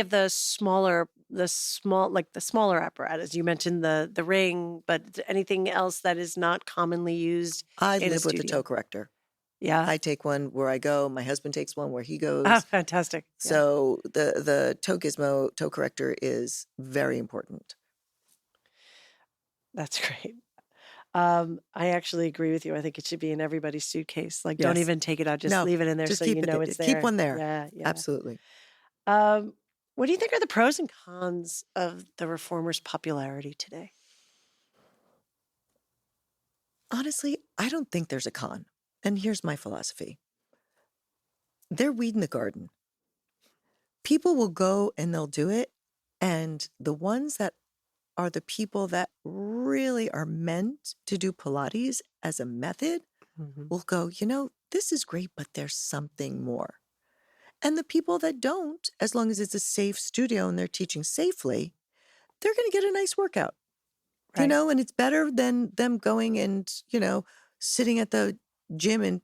[SPEAKER 1] of the smaller apparatus. You mentioned the ring, but anything else that is not commonly used
[SPEAKER 2] I
[SPEAKER 1] in a
[SPEAKER 2] live with the
[SPEAKER 1] studio?
[SPEAKER 2] toe corrector.
[SPEAKER 1] Yeah.
[SPEAKER 2] I take one where I go. My husband takes one where he
[SPEAKER 1] Oh,
[SPEAKER 2] goes.
[SPEAKER 1] fantastic. Yeah.
[SPEAKER 2] So the toe gizmo, toe corrector is very important.
[SPEAKER 1] That's great. I actually agree with you. I think it should be in everybody's suitcase. Like, don't
[SPEAKER 2] Yes.
[SPEAKER 1] even take it out. Just
[SPEAKER 2] No,
[SPEAKER 1] leave it in there
[SPEAKER 2] just
[SPEAKER 1] so
[SPEAKER 2] keep
[SPEAKER 1] you
[SPEAKER 2] it
[SPEAKER 1] know
[SPEAKER 2] there.
[SPEAKER 1] it's there.
[SPEAKER 2] Keep one there.
[SPEAKER 1] Yeah, yeah.
[SPEAKER 2] Absolutely.
[SPEAKER 1] What do you think are the pros and cons of the reformer's popularity today?
[SPEAKER 2] Honestly, I don't think there's a con. And here's my philosophy. They're weeding the garden. People will go and they'll do it. And the ones that are the people that really are meant to do Pilates as a method
[SPEAKER 1] Mm-hmm.
[SPEAKER 2] will go, this is great, but there's something more. And the people that don't, as long as it's a safe studio and they're teaching safely, they're going to get a nice workout.
[SPEAKER 1] Right.
[SPEAKER 2] And it's better than them going and, sitting at the gym and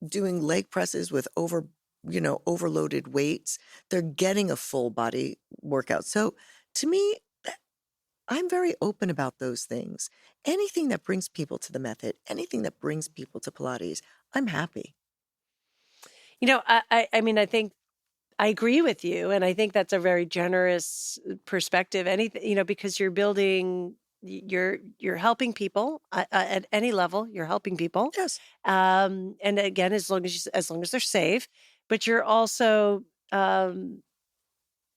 [SPEAKER 2] doing leg presses with overloaded weights. They're getting a full body workout. So to me, I'm very open about those things. Anything that brings people to the method, anything that brings people to Pilates, I'm happy.
[SPEAKER 1] I mean, I think I agree with you, and I think that's a very generous perspective. Anything, because you're building, you're helping people at any level. You're helping people,
[SPEAKER 2] Yes.
[SPEAKER 1] and again, as long as they're safe, but you're also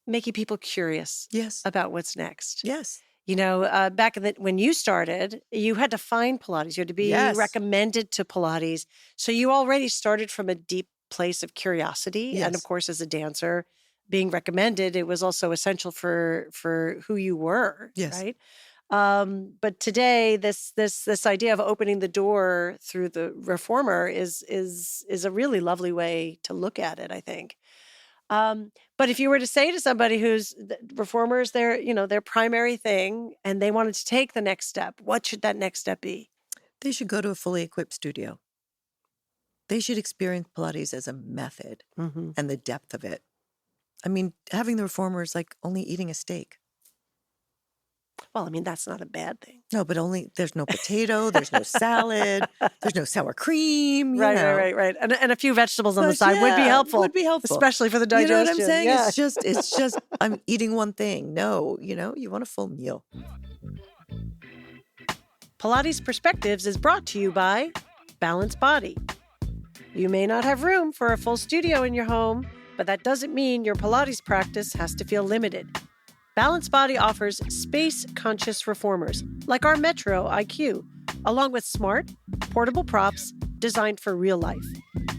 [SPEAKER 1] making people curious
[SPEAKER 2] Yes.
[SPEAKER 1] about what's next.
[SPEAKER 2] Yes.
[SPEAKER 1] Back when you started, you had to find Pilates. You had to be
[SPEAKER 2] Yes.
[SPEAKER 1] recommended to Pilates. So you already started from a deep place of curiosity.
[SPEAKER 2] Yes.
[SPEAKER 1] And of course, as a dancer, being recommended, it was also essential for who you were.
[SPEAKER 2] Yes.
[SPEAKER 1] Right. But today, this idea of opening the door through the reformer is a really lovely way to look at it, I think. But if you were to say to somebody who's reformers, their primary thing, and they wanted to take the next step, what should that next step be?
[SPEAKER 2] They should go to a fully equipped studio. They should experience Pilates as a method
[SPEAKER 1] Mm-hmm.
[SPEAKER 2] and the depth of it. I mean, having the reformer is like only eating a steak.
[SPEAKER 1] Well, I mean, that's not a bad thing.
[SPEAKER 2] No, but there's no potato, there's no salad, there's no sour cream.
[SPEAKER 1] Right. And a few vegetables on the side would be helpful.
[SPEAKER 2] Would be helpful.
[SPEAKER 1] Especially for the digestion.
[SPEAKER 2] You know what I'm saying?
[SPEAKER 1] Yeah.
[SPEAKER 2] It's just, I'm eating one thing. No, you want a full meal.
[SPEAKER 1] Pilates Perspectives is brought to you by Balanced Body. You may not have room for a full studio in your home, but that doesn't mean your Pilates practice has to feel limited. Balanced Body offers space-conscious reformers, like our Metro IQ, along with smart, portable props designed for real life.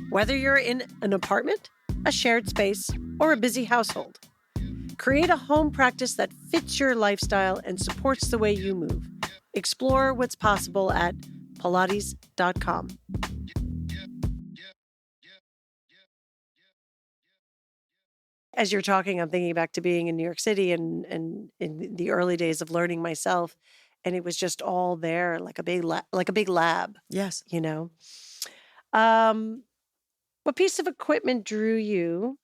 [SPEAKER 1] Whether you're in an apartment, a shared space, or a busy household, create a home practice that fits your lifestyle and supports the way you move. Explore what's possible at Pilates.com. As you're talking, I'm thinking back to being in New York City and in the early days of learning myself, and it was just all there, like a big lab.
[SPEAKER 2] Yes.
[SPEAKER 1] What piece of equipment drew you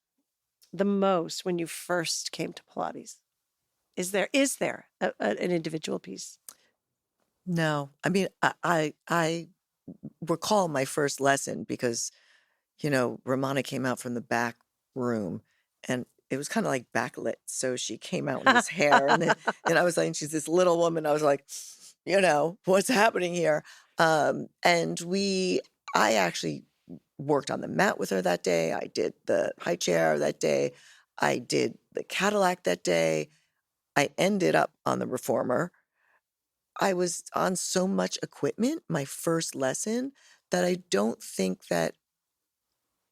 [SPEAKER 1] the most when you first came to Pilates? Is there an individual piece?
[SPEAKER 2] No, I mean, I recall my first lesson because, Ramona came out from the back room and it was kind of like backlit. So she came out in this hair and then I was like, she's this little woman. I was like, what's happening here? I actually worked on the mat with her that day. I did the high chair that day. I did the Cadillac that day. I ended up on the reformer. I was on so much equipment, my first lesson, that I don't think that,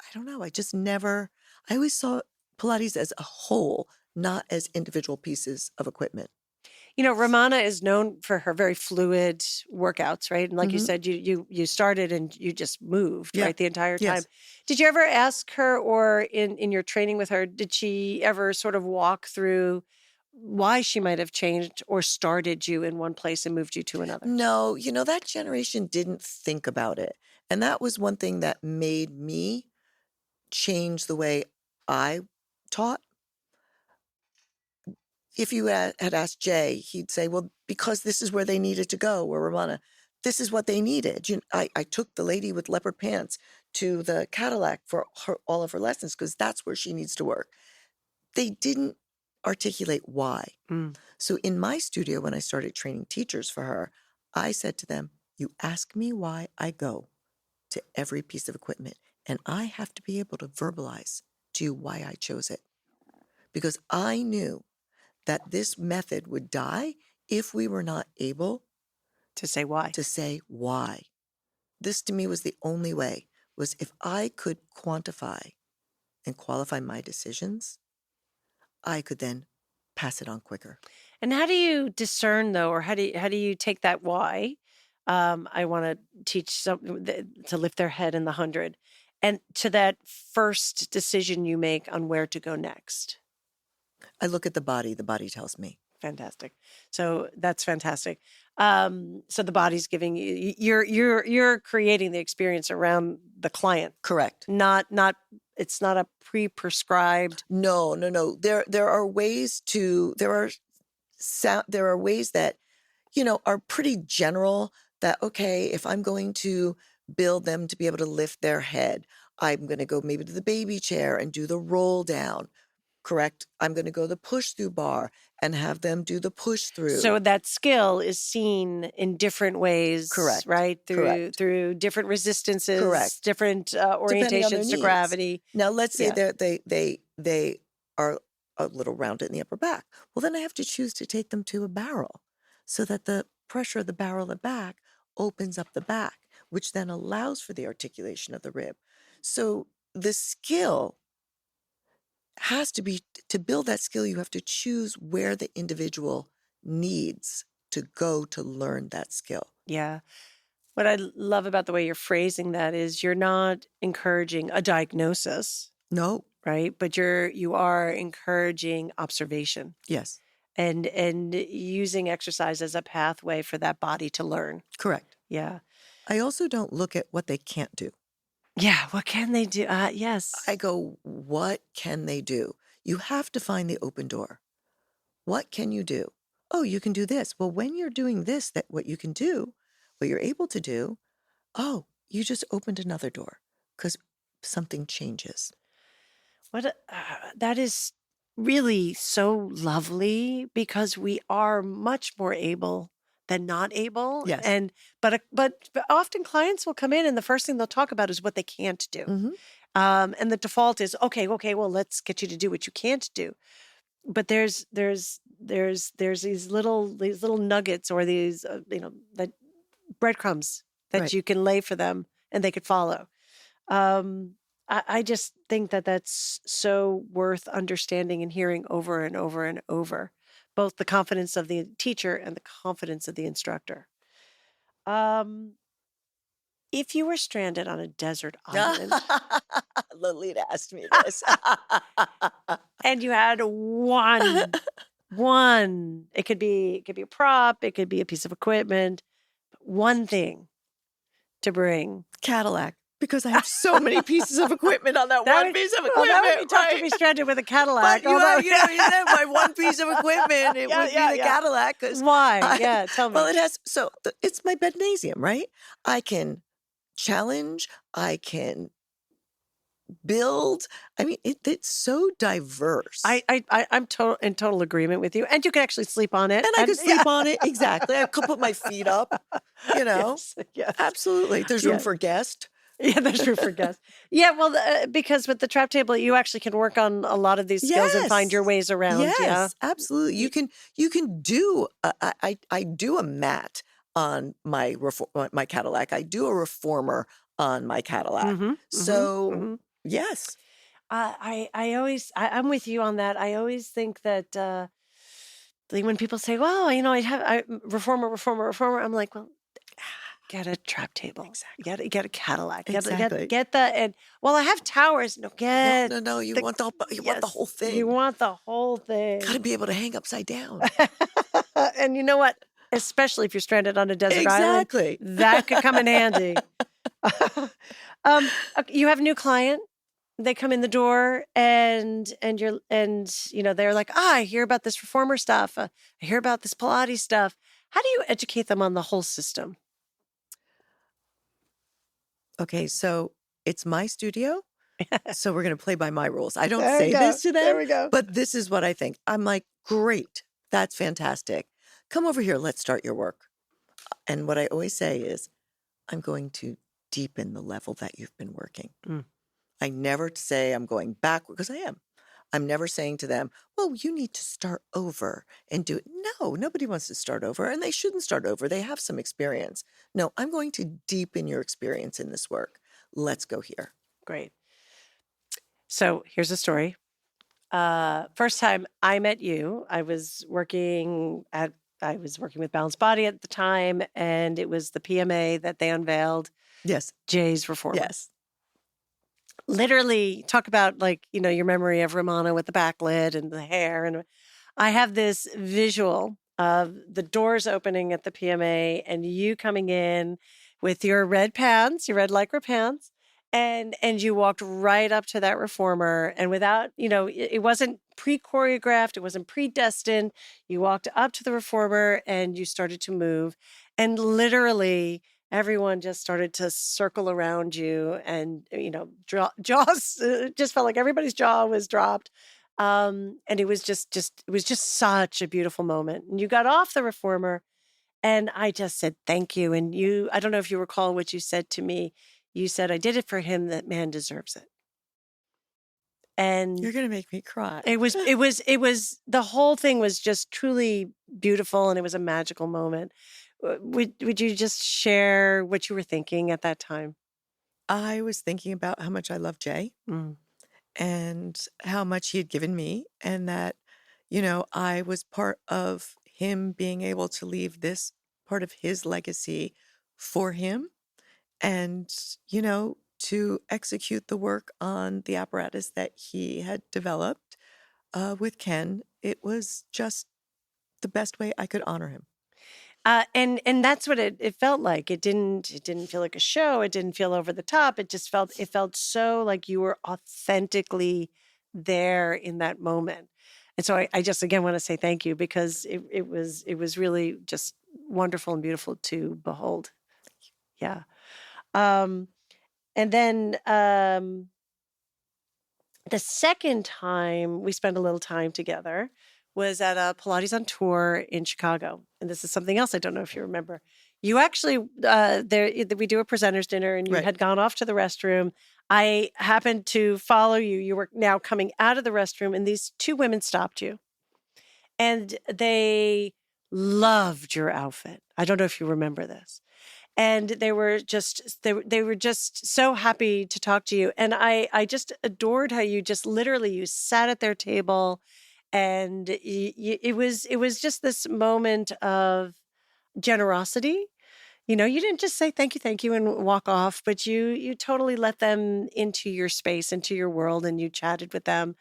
[SPEAKER 2] I don't know, I always saw Pilates as a whole, not as individual pieces of equipment.
[SPEAKER 1] Romana is known for her very fluid workouts, right? And like you
[SPEAKER 2] Mhm.
[SPEAKER 1] said, you started and you just moved,
[SPEAKER 2] Yeah.
[SPEAKER 1] right, the entire time.
[SPEAKER 2] Yes.
[SPEAKER 1] Did you ever ask her, or in your training with her, did she ever sort of walk through why she might have changed or started you in one place and moved you to another?
[SPEAKER 2] No, that generation didn't think about it. And that was one thing that made me change the way I taught. If you had asked Jay, he'd say, well, because this is where they needed to go, or Ramana, this is what they needed. I took the lady with leopard pants to the Cadillac for all of her lessons because that's where she needs to work. They didn't articulate why.
[SPEAKER 1] Mm.
[SPEAKER 2] So in my studio, when I started training teachers for her, I said to them, you ask me why I go to every piece of equipment, and I have to be able to verbalize to you why I chose it. Because I knew that this method would die if we were not able
[SPEAKER 1] To say why.
[SPEAKER 2] to say why. This to me was the only way, was if I could quantify and qualify my decisions, I could then pass it on quicker.
[SPEAKER 1] And how do you discern, though, or how do you take that why? I want to teach to lift their head in the 100, and to that first decision you make on where to go next.
[SPEAKER 2] I look at the body tells me.
[SPEAKER 1] Fantastic. So that's fantastic. So the body's giving you're creating the experience around the client.
[SPEAKER 2] Correct.
[SPEAKER 1] It's not a pre-prescribed.
[SPEAKER 2] No. There are ways that, are pretty general that, okay, if I'm going to build them to be able to lift their head, I'm going to go maybe to the baby chair and do the roll down. Correct. I'm going to go the push through bar and have them do the push through.
[SPEAKER 1] So that skill is seen in different ways,
[SPEAKER 2] Correct.
[SPEAKER 1] right?
[SPEAKER 2] Correct.
[SPEAKER 1] Through different resistances,
[SPEAKER 2] Correct.
[SPEAKER 1] different
[SPEAKER 2] Depending on their
[SPEAKER 1] orientations to
[SPEAKER 2] needs.
[SPEAKER 1] gravity.
[SPEAKER 2] Now, let's say
[SPEAKER 1] Yeah.
[SPEAKER 2] they are a little rounded in the upper back. Well, then I have to choose to take them to a barrel so that the pressure of the barrel at the back opens up the back, which then allows for the articulation of the rib. So the skill has to be, to build that skill, you have to choose where the individual needs to go to learn that skill.
[SPEAKER 1] Yeah. What I love about the way you're phrasing that is you're not encouraging a diagnosis,
[SPEAKER 2] No.
[SPEAKER 1] right? But you are encouraging observation
[SPEAKER 2] Yes.
[SPEAKER 1] and using exercise as a pathway for that body to learn.
[SPEAKER 2] Correct.
[SPEAKER 1] Yeah.
[SPEAKER 2] I also don't look at what they can't do.
[SPEAKER 1] Yeah. What can they do? Yes.
[SPEAKER 2] I go, what can they do? You have to find the open door. What can you do? Oh, you can do this. Well, when you're doing this, that what you can do, what you're able to do, oh, you just opened another door because something changes.
[SPEAKER 1] That is really so lovely because we are much more able than not able.
[SPEAKER 2] Yes.
[SPEAKER 1] But often clients will come in and the first thing they'll talk about is what they can't do.
[SPEAKER 2] Mm-hmm.
[SPEAKER 1] And the default is, okay, well, let's get you to do what you can't do. But there's these little nuggets or these, that breadcrumbs that
[SPEAKER 2] Right.
[SPEAKER 1] you can lay for them and they could follow. I just think that that's so worth understanding and hearing over and over and over, both the confidence of the teacher and the confidence of the instructor. If you were stranded on a desert island
[SPEAKER 2] Lolita asked me this.
[SPEAKER 1] and you had one, it could be a prop, it could be a piece of equipment, one thing to bring.
[SPEAKER 2] Cadillac. Because I have so many pieces of equipment on that one piece of equipment.
[SPEAKER 1] Well, that would be tough to
[SPEAKER 2] right?
[SPEAKER 1] be stranded with a Cadillac.
[SPEAKER 2] But you said my one piece of equipment, it would be the Cadillac.
[SPEAKER 1] Why? Yeah, tell me.
[SPEAKER 2] Well, it's my bednasium, right? I can challenge, I can build. I mean, it's so diverse.
[SPEAKER 1] I'm in total agreement with you. And you can actually sleep on it.
[SPEAKER 2] And I could sleep on it. Exactly. I could put my feet up,
[SPEAKER 1] Yes.
[SPEAKER 2] Absolutely. There's room for guests.
[SPEAKER 1] Yeah, there's room for guests. Yeah, well, because with the trap table, you actually can work on a lot of these skills and find your
[SPEAKER 2] Yes.
[SPEAKER 1] ways around. Yeah.
[SPEAKER 2] Yes, absolutely. You can do I do a mat on my Cadillac. I do a reformer on my Cadillac.
[SPEAKER 1] Mm-hmm. Mm-hmm.
[SPEAKER 2] So,
[SPEAKER 1] Mm-hmm.
[SPEAKER 2] yes.
[SPEAKER 1] I'm with you on that. I always think that like when people say, "Well, I reformer," I'm like, "Well, get a trap table.
[SPEAKER 2] Exactly.
[SPEAKER 1] Get a Cadillac.
[SPEAKER 2] Exactly.
[SPEAKER 1] Get the and well, I have towers. No,
[SPEAKER 2] No,
[SPEAKER 1] get
[SPEAKER 2] no, no,
[SPEAKER 1] the
[SPEAKER 2] you want the
[SPEAKER 1] yes.
[SPEAKER 2] whole
[SPEAKER 1] You
[SPEAKER 2] thing.
[SPEAKER 1] want the whole
[SPEAKER 2] Gotta
[SPEAKER 1] thing.
[SPEAKER 2] be able to hang upside down.
[SPEAKER 1] And you know what? Especially if you're stranded on a desert island,
[SPEAKER 2] Exactly.
[SPEAKER 1] that could come in handy. You have a new client. They come in the door and they're like, I hear about this reformer stuff. I hear about this Pilates stuff. How do you educate them on the whole system?
[SPEAKER 2] Okay, so it's my studio, so we're gonna play by my rules. I don't
[SPEAKER 1] There we
[SPEAKER 2] say
[SPEAKER 1] go.
[SPEAKER 2] this to
[SPEAKER 1] There
[SPEAKER 2] them,
[SPEAKER 1] we go.
[SPEAKER 2] but this is what I think. I'm like, "Great. That's fantastic. Come over here, let's start your work." And what I always say is, "I'm going to deepen the level that you've been working."
[SPEAKER 1] Mm.
[SPEAKER 2] I never say I'm going backward because I am. I'm never saying to them, well, you need to start over and do it. No, nobody wants to start over and they shouldn't start over. They have some experience. No, I'm going to deepen your experience in this work. Let's go here.
[SPEAKER 1] Great. So here's a story. First time I met you, I was working with Balanced Body at the time, and it was the PMA that they unveiled,
[SPEAKER 2] Yes.
[SPEAKER 1] Jay's Reformer.
[SPEAKER 2] Yes.
[SPEAKER 1] Literally, talk about your memory of Romana with the backlit and the hair. And I have this visual of the doors opening at the PMA and you coming in with your red pants, your red lycra pants, and you walked right up to that reformer. And without, it wasn't pre-choreographed, it wasn't predestined. You walked up to the reformer and you started to move. And literally everyone just started to circle around you and, jaws just felt like everybody's jaw was dropped. And it was it was just such a beautiful moment. And you got off the reformer and I just said, thank you. And I don't know if you recall what you said to me. You said, I did it for him. That man deserves it.
[SPEAKER 2] You're
[SPEAKER 1] And
[SPEAKER 2] going to make me cry.
[SPEAKER 1] the whole thing was just truly beautiful. And it was a magical moment. Would you just share what you were thinking at that time?
[SPEAKER 2] I was thinking about how much I love Jay
[SPEAKER 1] Mm.
[SPEAKER 2] and how much he had given me, and that, I was part of him being able to leave this part of his legacy for him and, to execute the work on the apparatus that he had developed with Ken. It was just the best way I could honor him.
[SPEAKER 1] And that's what it felt like. It didn't feel like a show. It didn't feel over the top. It felt so like you were authentically there in that moment. And so I just again want to say thank you because it was really just wonderful and beautiful to behold. Yeah. Um, and then the second time we spent a little time together was at a Pilates on tour in Chicago. And this is something else I don't know if you remember. You actually, we do a presenter's dinner and you
[SPEAKER 2] Right.
[SPEAKER 1] had gone off to the restroom. I happened to follow you. You were now coming out of the restroom and these two women stopped you and they loved your outfit. I don't know if you remember this and they were just so happy to talk to you and I just adored how you just literally you sat at their table and it was just this moment of generosity. You didn't just say thank you and walk off, but you totally let them into your space, into your world, and you chatted with them.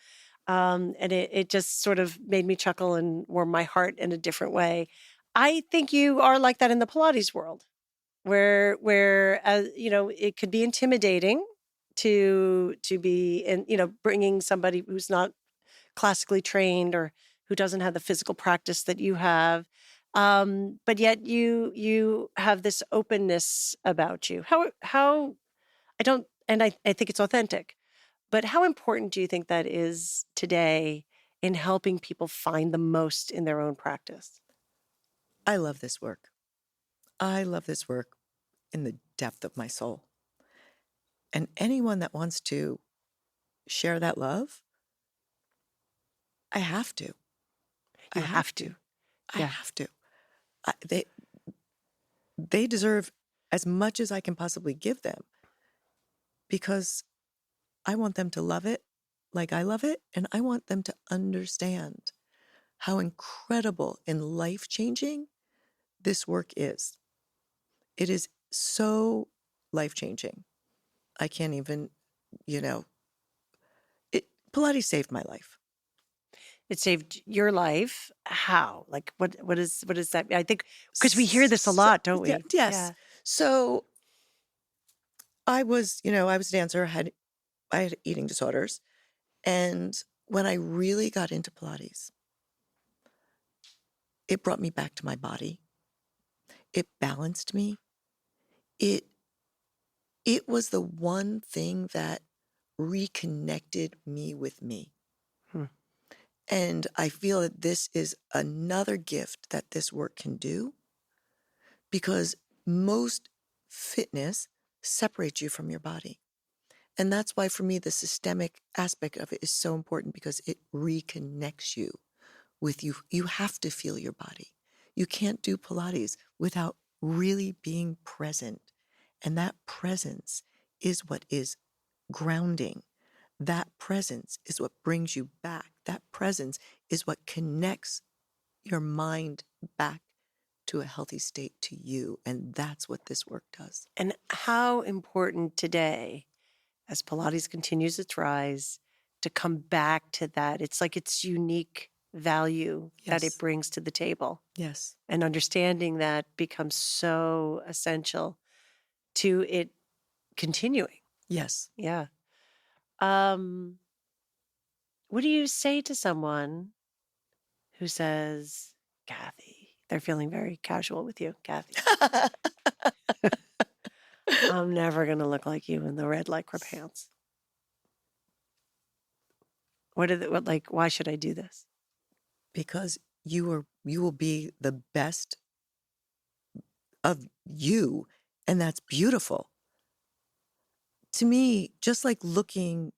[SPEAKER 1] And it just sort of made me chuckle and warm my heart in a different way. I think you are like that in the Pilates world where it could be intimidating to be in bringing somebody who's not classically trained or who doesn't have the physical practice that you have, but yet you have this openness about you. How I don't and I think it's authentic, but how important do you think that is today in helping people find the most in their own practice?
[SPEAKER 2] I love this work. I love this work in the depth of my soul. And anyone that wants to share that love, I have to. I
[SPEAKER 1] You
[SPEAKER 2] have
[SPEAKER 1] have
[SPEAKER 2] to.
[SPEAKER 1] to.
[SPEAKER 2] I
[SPEAKER 1] Yeah.
[SPEAKER 2] have to. They deserve as much as I can possibly give them because I want them to love it like I love it, and I want them to understand how incredible and life-changing this work is. It is so life-changing. I can't even, you know, Pilates saved my life.
[SPEAKER 1] It saved your life. How? Like what is that? I think because we hear this a lot, don't
[SPEAKER 2] Yeah,
[SPEAKER 1] we?
[SPEAKER 2] yes.
[SPEAKER 1] Yeah.
[SPEAKER 2] So I was a dancer, I had eating disorders. And when I really got into Pilates, it brought me back to my body. It balanced me. It it was the one thing that reconnected me with me.
[SPEAKER 1] Hmm.
[SPEAKER 2] And I feel that this is another gift that this work can do because most fitness separates you from your body. And that's why for me, the systemic aspect of it is so important because it reconnects you with you. You have to feel your body. You can't do Pilates without really being present. And that presence is what is grounding. That presence is what brings you back. That presence is what connects your mind back to a healthy state to you. And that's what this work does.
[SPEAKER 1] And how important today, as Pilates continues its rise, to come back to that. It's like its unique value that it
[SPEAKER 2] Yes.
[SPEAKER 1] brings to the table.
[SPEAKER 2] Yes.
[SPEAKER 1] And understanding that becomes so essential to it continuing.
[SPEAKER 2] Yes.
[SPEAKER 1] Yeah. Um, what do you say to someone who says, Kathy, they're feeling very casual with you, Kathy, I'm never going to look like you in the red lycra pants. Why should I do this?
[SPEAKER 2] Because you will be the best of you, and that's beautiful. To me, just like looking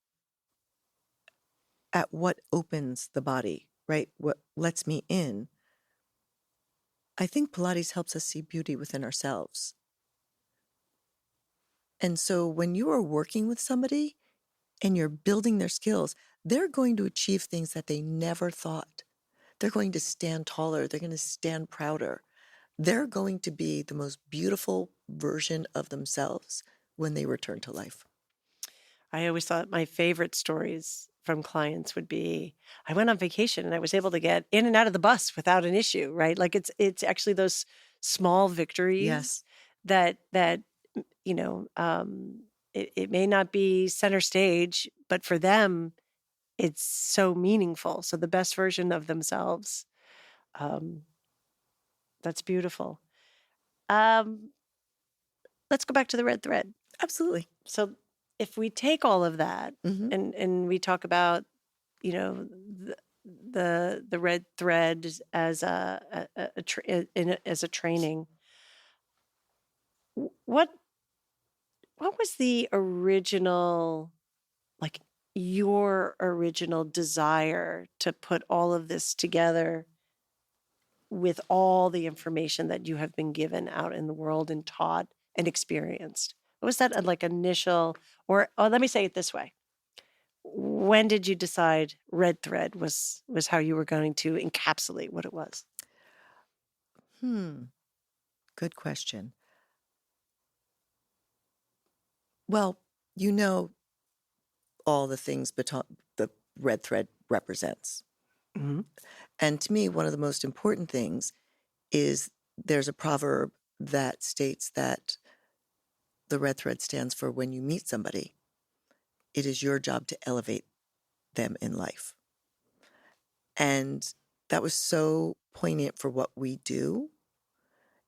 [SPEAKER 2] at what opens the body, right? What lets me in. I think Pilates helps us see beauty within ourselves. And so when you are working with somebody and you're building their skills, they're going to achieve things that they never thought. They're going to stand taller. They're going to stand prouder. They're going to be the most beautiful version of themselves when they return to life.
[SPEAKER 1] I always thought my favorite stories from clients would be I went on vacation and I was able to get in and out of the bus without an issue, right? Like it's actually those small victories
[SPEAKER 2] Yes.
[SPEAKER 1] that you know, it may not be center stage, but for them, it's so meaningful. So the best version of themselves. Um, that's beautiful. Um, let's go back to the red thread.
[SPEAKER 2] Absolutely.
[SPEAKER 1] So if we take all of that
[SPEAKER 2] Mm-hmm.
[SPEAKER 1] and we talk about, you know, the red thread as as a training, what was the original, like your original desire to put all of this together with all the information that you have been given out in the world and taught and experienced? What was that like initial, or oh, let me say it this way. When did you decide red thread was how you were going to encapsulate what it was?
[SPEAKER 2] Good question. Well, you know all the things the red thread represents.
[SPEAKER 1] Mm-hmm.
[SPEAKER 2] And to me, one of the most important things is there's a proverb that states that the red thread stands for when you meet somebody, it is your job to elevate them in life. And that was so poignant for what we do.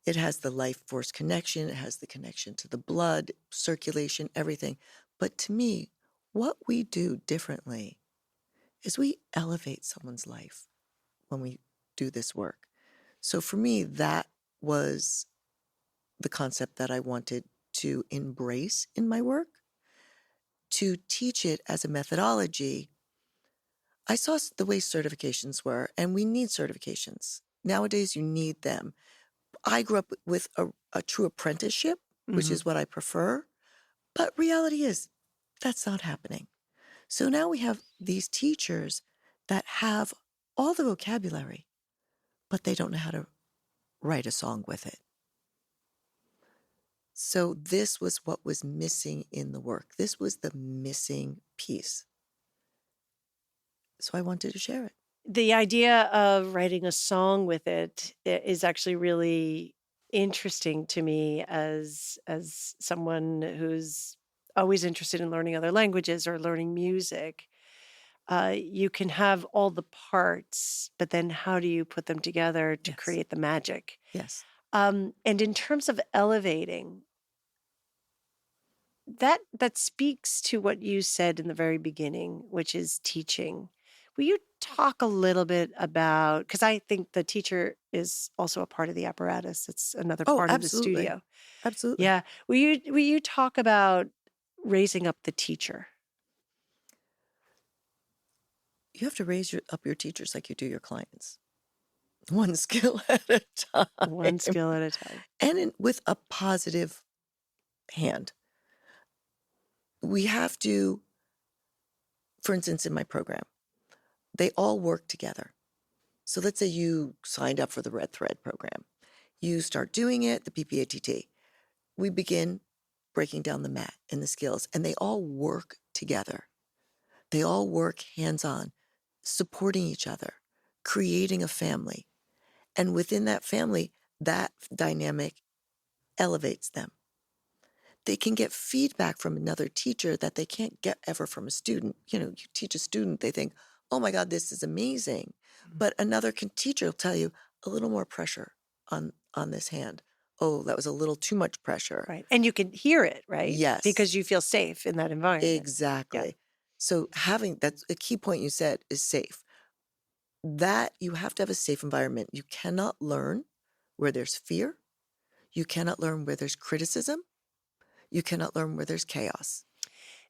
[SPEAKER 2] It has the life force connection, it has the connection to the blood, circulation, everything. But to me, what we do differently is we elevate someone's life when we do this work. So for me, that was the concept that I wanted to embrace in my work. to teach it as a methodology, I saw the way certifications were, and we need certifications. Nowadays, you need them. I grew up with a true apprenticeship, which is what I prefer. But reality is, that's not happening. So now we have these teachers that have all the vocabulary, but they don't know how to write a song with it. So this was what was missing in the work. This was the missing piece. So I wanted to share it.
[SPEAKER 1] The idea of writing a song with it is actually really interesting to me as someone who's always interested in learning other languages or learning music. You can have all the parts, but then how do you put them together to
[SPEAKER 2] Yes.
[SPEAKER 1] create the magic?
[SPEAKER 2] Yes.
[SPEAKER 1] And in terms of elevating, that speaks to what you said in the very beginning, which is teaching. Will you talk a little bit about, because I think the teacher is also a part of the apparatus. It's another
[SPEAKER 2] Oh,
[SPEAKER 1] part of the
[SPEAKER 2] absolutely.
[SPEAKER 1] studio.
[SPEAKER 2] Absolutely.
[SPEAKER 1] Yeah. Will you talk about raising up the teacher?
[SPEAKER 2] You have to raise up your teachers like you do your clients. One skill at a time.
[SPEAKER 1] One skill at a time.
[SPEAKER 2] And with a positive hand. We have to, for instance, in my program, they all work together. So let's say you signed up for the Red Thread program. You start doing it, the PPATT. We begin breaking down the mat and the skills, and they all work together. They all work hands-on, supporting each other, creating a family. And within that family, that dynamic elevates them. They can get feedback from another teacher that they can't get ever from a student. You teach a student, they think, oh my God, this is amazing. But another teacher will tell you a little more pressure on this hand. Oh, that was a little too much pressure.
[SPEAKER 1] Right. And you can hear it, right?
[SPEAKER 2] Yes.
[SPEAKER 1] Because you feel safe in that environment.
[SPEAKER 2] Exactly.
[SPEAKER 1] Yeah.
[SPEAKER 2] So that's a key point you said is safe. That you have to have a safe environment. You cannot learn where there's fear. You cannot learn where there's criticism. You cannot learn where there's chaos.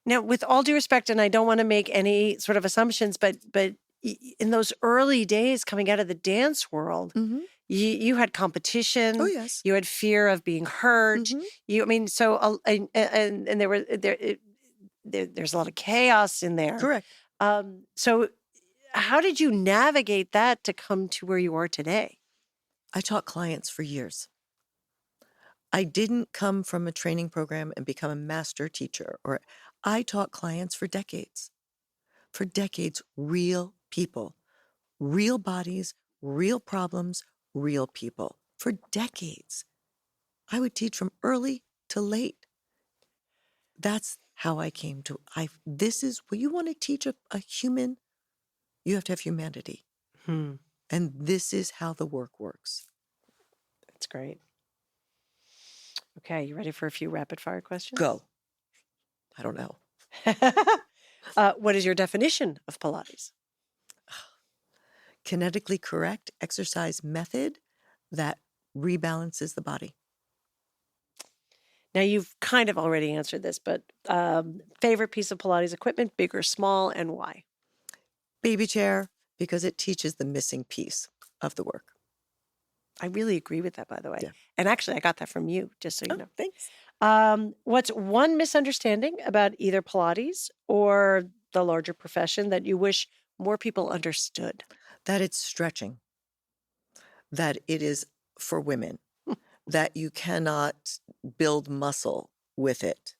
[SPEAKER 1] Now, with all due respect, and I don't want to make any sort of assumptions, but in those early days coming out of the dance world, you had competition.
[SPEAKER 2] Oh, yes.
[SPEAKER 1] You had fear of being hurt.
[SPEAKER 2] Mhm.
[SPEAKER 1] So and there's a lot of chaos in there.
[SPEAKER 2] Correct.
[SPEAKER 1] So how did you navigate that to come to where you are today?
[SPEAKER 2] I taught clients for years. I didn't come from a training program and become a master teacher, or I taught clients for decades. For decades, real people, real bodies, real problems, real people. For decades. I would teach from early to late. That's how I came to, this is, when you want to teach a human, you have to have humanity. And this is how the work works.
[SPEAKER 1] That's great. Okay, you ready for a few rapid fire questions?
[SPEAKER 2] Go. I don't know.
[SPEAKER 1] What is your definition of Pilates?
[SPEAKER 2] Kinetically correct exercise method that rebalances the body.
[SPEAKER 1] Now, you've kind of already answered this, but favorite piece of Pilates equipment, big or small, and why?
[SPEAKER 2] Baby chair, because it teaches the missing piece of the work.
[SPEAKER 1] I really agree with that, by the way.
[SPEAKER 2] Yeah.
[SPEAKER 1] And actually, I got that from you, just so you know.
[SPEAKER 2] Thanks.
[SPEAKER 1] What's one misunderstanding about either Pilates or the larger profession that you wish more people understood?
[SPEAKER 2] That it's stretching, that it is for women, that you cannot build muscle with it.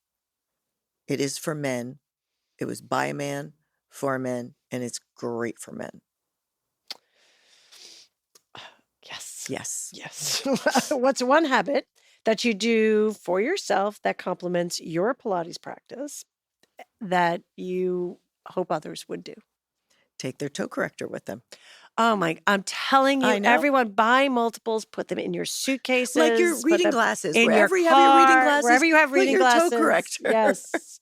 [SPEAKER 2] It is for men. It was by a man, for men, and it's great for men.
[SPEAKER 1] Yes.
[SPEAKER 2] Yes.
[SPEAKER 1] Yes. What's one habit that you do for yourself that complements your Pilates practice that you hope others would do?
[SPEAKER 2] Take their toe corrector with them.
[SPEAKER 1] Oh I'm telling you,
[SPEAKER 2] I know.
[SPEAKER 1] everyone buy multiples, put them in your suitcases.
[SPEAKER 2] Like your
[SPEAKER 1] put
[SPEAKER 2] reading
[SPEAKER 1] them
[SPEAKER 2] glasses.
[SPEAKER 1] in
[SPEAKER 2] Wherever
[SPEAKER 1] your
[SPEAKER 2] you have your reading
[SPEAKER 1] car,
[SPEAKER 2] glasses.
[SPEAKER 1] wherever you have
[SPEAKER 2] put
[SPEAKER 1] reading
[SPEAKER 2] your
[SPEAKER 1] glasses.
[SPEAKER 2] toe corrector.
[SPEAKER 1] Yes.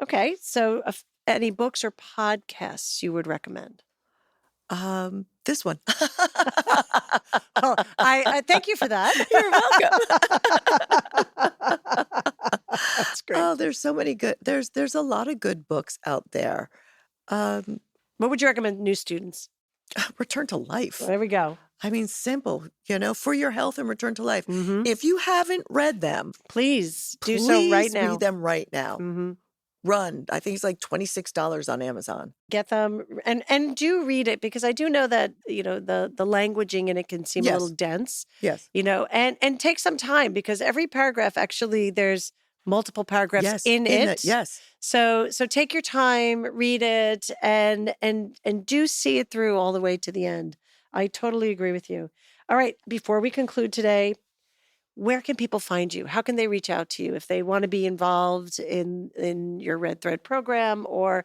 [SPEAKER 1] Okay. So any books or podcasts you would recommend?
[SPEAKER 2] This one.
[SPEAKER 1] Oh, I thank you for that.
[SPEAKER 2] You're welcome.
[SPEAKER 1] That's great.
[SPEAKER 2] Oh, there's so many good there's a lot of good books out there. Um,
[SPEAKER 1] What would you recommend new students?
[SPEAKER 2] Return to Life.
[SPEAKER 1] There we go.
[SPEAKER 2] I mean, simple, For Your Health and Return to Life.
[SPEAKER 1] Mhm.
[SPEAKER 2] If you haven't read them,
[SPEAKER 1] Please do so right
[SPEAKER 2] please read
[SPEAKER 1] now.
[SPEAKER 2] them right now.
[SPEAKER 1] Mhm.
[SPEAKER 2] Run. I think it's like $26 on Amazon.
[SPEAKER 1] Get them and do read it because I do know that, the languaging in it can seem a little
[SPEAKER 2] Yes.
[SPEAKER 1] dense,
[SPEAKER 2] Yes.
[SPEAKER 1] and take some time because every paragraph actually there's multiple paragraphs
[SPEAKER 2] Yes.
[SPEAKER 1] in
[SPEAKER 2] In it.
[SPEAKER 1] it.
[SPEAKER 2] Yes.
[SPEAKER 1] So take your time, read it and do see it through all the way to the end. I totally agree with you. All right, before we conclude today, where can people find you? How can they reach out to you if they want to be involved in your Red Thread program or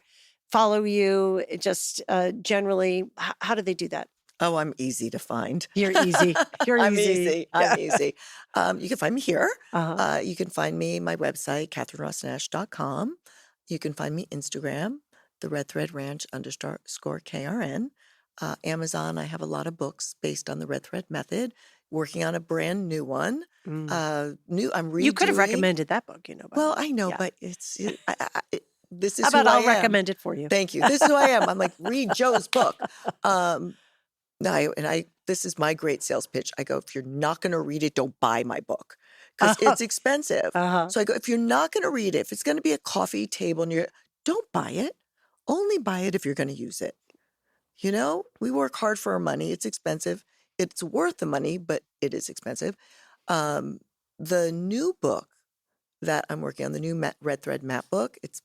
[SPEAKER 1] follow you? Just generally, how do they do that?
[SPEAKER 2] Oh, I'm easy to find.
[SPEAKER 1] You're easy. You're
[SPEAKER 2] I'm
[SPEAKER 1] easy.
[SPEAKER 2] easy. I'm easy. You can find me here.
[SPEAKER 1] Uh-huh.
[SPEAKER 2] You can find me my website, KatherineRossNash.com. You can find me Instagram, the Red Thread Ranch _ KRN. Amazon, I have a lot of books based on the Red Thread method. Working on a brand new one.
[SPEAKER 1] Mm.
[SPEAKER 2] I'm redoing.
[SPEAKER 1] You could have recommended that book, by the
[SPEAKER 2] Well,
[SPEAKER 1] way.
[SPEAKER 2] I know,
[SPEAKER 1] Yeah.
[SPEAKER 2] but this is
[SPEAKER 1] How about
[SPEAKER 2] who I
[SPEAKER 1] I'll
[SPEAKER 2] am.
[SPEAKER 1] recommend it for you?
[SPEAKER 2] Thank you. This is who I am. I'm like, read Joe's book. This is my great sales pitch. I go, if you're not going to read it, don't buy my book because it's expensive.
[SPEAKER 1] Uh-huh.
[SPEAKER 2] So I go, if you're not going to read it, if it's going to be a coffee table and don't buy it. Only buy it if you're going to use it. We work hard for our money. It's expensive. It's worth the money, but it is expensive. The new book that I'm working on, the new Red Thread map book, it's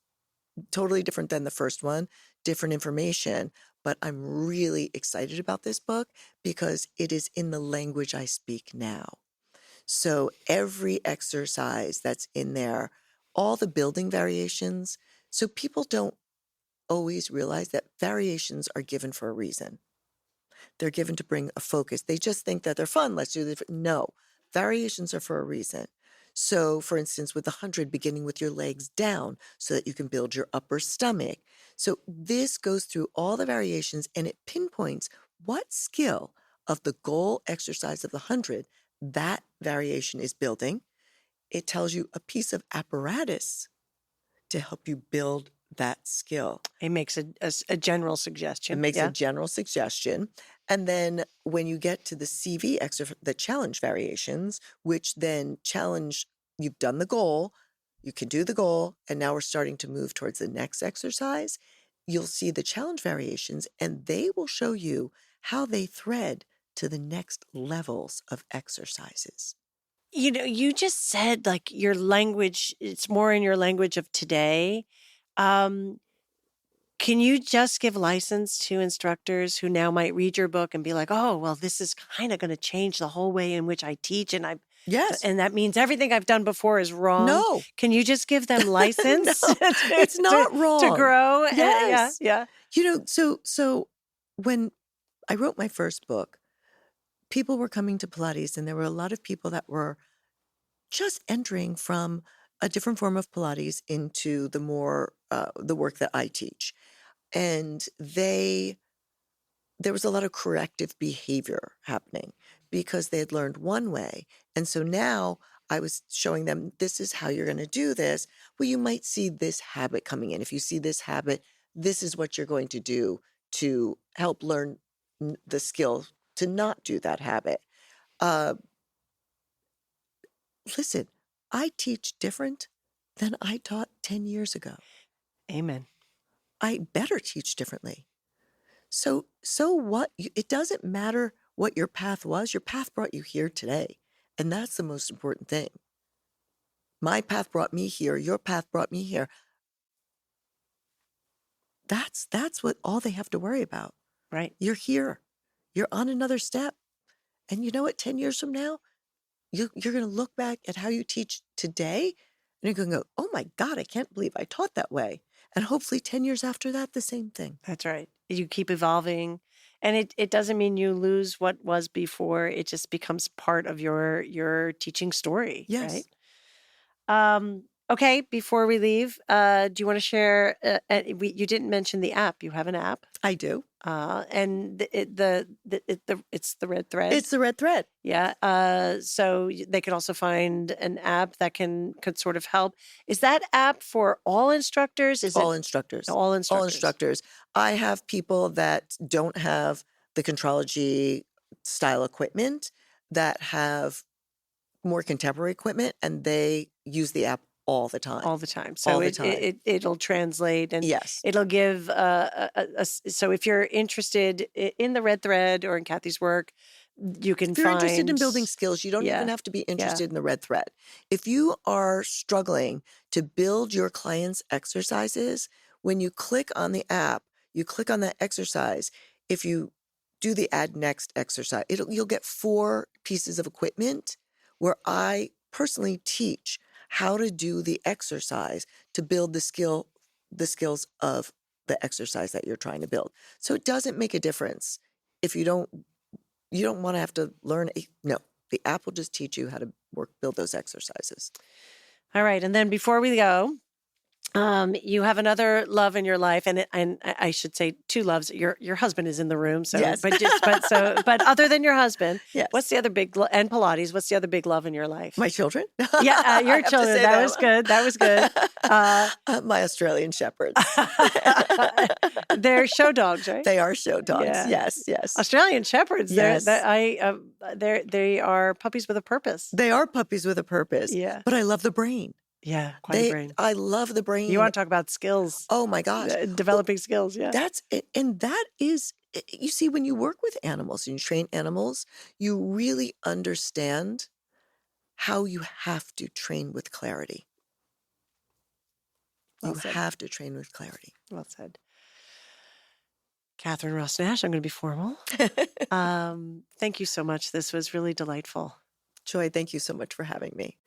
[SPEAKER 2] totally different than the first one, different information, but I'm really excited about this book because it is in the language I speak now. So every exercise that's in there, all the building variations, so people don't always realize that variations are given for a reason. They're given to bring a focus. They just think that they're fun. Let's do this. No, variations are for a reason. So, for instance, with the 100, beginning with your legs down so that you can build your upper stomach. So this goes through all the variations and it pinpoints what skill of the goal exercise of the 100 that variation is building. It tells you a piece of apparatus to help you build that skill.
[SPEAKER 1] It makes a general suggestion.
[SPEAKER 2] It makes a general suggestion. And then when you get to the CV exercise, the challenge variations, which then challenge, you've done the goal, you can do the goal, and now we're starting to move towards the next exercise. You'll see the challenge variations, and they will show you how they thread to the next levels of exercises.
[SPEAKER 1] You just said like your language, it's more in your language of today. Can you just give license to instructors who now might read your book and be like, oh, well, this is kind of going to change the whole way in which I teach.
[SPEAKER 2] Yes.
[SPEAKER 1] And that means everything I've done before is wrong.
[SPEAKER 2] No.
[SPEAKER 1] Can you just give them license?
[SPEAKER 2] No, it's not wrong.
[SPEAKER 1] To grow.
[SPEAKER 2] Yes.
[SPEAKER 1] Yeah.
[SPEAKER 2] So when I wrote my first book, people were coming to Pilates and there were a lot of people that were just entering from a different form of Pilates into the more, the work that I teach. And there was a lot of corrective behavior happening because they had learned one way. And so now I was showing them, this is how you're going to do this. Well, you might see this habit coming in. If you see this habit, this is what you're going to do to help learn the skill to not do that habit. Listen, I teach different than I taught 10 years ago.
[SPEAKER 1] Amen.
[SPEAKER 2] I better teach differently. So what? It doesn't matter what your path was. Your path brought you here today. And that's the most important thing. My path brought me here. Your path brought me here. That's what all they have to worry about.
[SPEAKER 1] Right.
[SPEAKER 2] You're here. You're on another step. And you know what? 10 years from now, you're going to look back at how you teach today and you're going to go, oh my God, I can't believe I taught that way. And hopefully 10 years after that, the same thing.
[SPEAKER 1] That's right. You keep evolving. And it doesn't mean you lose what was before. It just becomes part of your teaching story.
[SPEAKER 2] Yes.
[SPEAKER 1] Right. Okay, before we leave, do you want to share? You didn't mention the app. You have an app,
[SPEAKER 2] I do.
[SPEAKER 1] and it's the red thread.
[SPEAKER 2] It's the red thread.
[SPEAKER 1] Yeah. So they could also find an app that could sort of help. Is that app for all instructors? Is
[SPEAKER 2] All
[SPEAKER 1] it
[SPEAKER 2] instructors.
[SPEAKER 1] all
[SPEAKER 2] All
[SPEAKER 1] instructors?
[SPEAKER 2] instructors. I have people that don't have the Contrology style equipment that have more contemporary equipment, and they use the app all the time.
[SPEAKER 1] All the time. So
[SPEAKER 2] All the time.
[SPEAKER 1] it'll translate and
[SPEAKER 2] Yes.
[SPEAKER 1] it'll give so if you're interested in the red thread or in Kathy's work, you can
[SPEAKER 2] If you're interested in
[SPEAKER 1] find
[SPEAKER 2] building skills, you don't
[SPEAKER 1] Yeah.
[SPEAKER 2] even have to be
[SPEAKER 1] Yeah.
[SPEAKER 2] interested in the red thread. If you are struggling to build your clients' exercises, when you click on the app, you click on that exercise. If you do the add next exercise, you'll get 4 pieces of equipment where I personally teach how to do the exercise to build the skills of the exercise that you're trying to build. So it doesn't make a difference if you don't want to have to learn. No, the app will just teach you how to build those exercises.
[SPEAKER 1] All right. And then before we go, you have another love in your life, and I should say 2 loves. Your husband is in the room, so
[SPEAKER 2] Yes.
[SPEAKER 1] but other than your husband,
[SPEAKER 2] Yes.
[SPEAKER 1] what's the other big and Pilates? What's the other big love in your life?
[SPEAKER 2] My children?
[SPEAKER 1] Yeah,
[SPEAKER 2] I
[SPEAKER 1] your
[SPEAKER 2] have to
[SPEAKER 1] children.
[SPEAKER 2] say
[SPEAKER 1] That was good. That was good.
[SPEAKER 2] My Australian Shepherds.
[SPEAKER 1] They're show dogs, right?
[SPEAKER 2] They are show dogs.
[SPEAKER 1] Yeah.
[SPEAKER 2] Yes, yes.
[SPEAKER 1] Australian Shepherds.
[SPEAKER 2] Yes.
[SPEAKER 1] They are puppies with a purpose.
[SPEAKER 2] They are puppies with a purpose.
[SPEAKER 1] Yeah.
[SPEAKER 2] But I love the brain.
[SPEAKER 1] Yeah, quite a brain.
[SPEAKER 2] I love the brain.
[SPEAKER 1] You want to talk about skills?
[SPEAKER 2] Oh my gosh.
[SPEAKER 1] Developing skills. Yeah.
[SPEAKER 2] That's it. And that is, you see, when you work with animals and you train animals, you really understand how you have to train with clarity.
[SPEAKER 1] Well
[SPEAKER 2] You
[SPEAKER 1] said.
[SPEAKER 2] have to train with clarity.
[SPEAKER 1] Well said. Catherine Ross Nash, I'm going to be formal. Thank you so much. This was really delightful.
[SPEAKER 2] Joy, thank you so much for having me.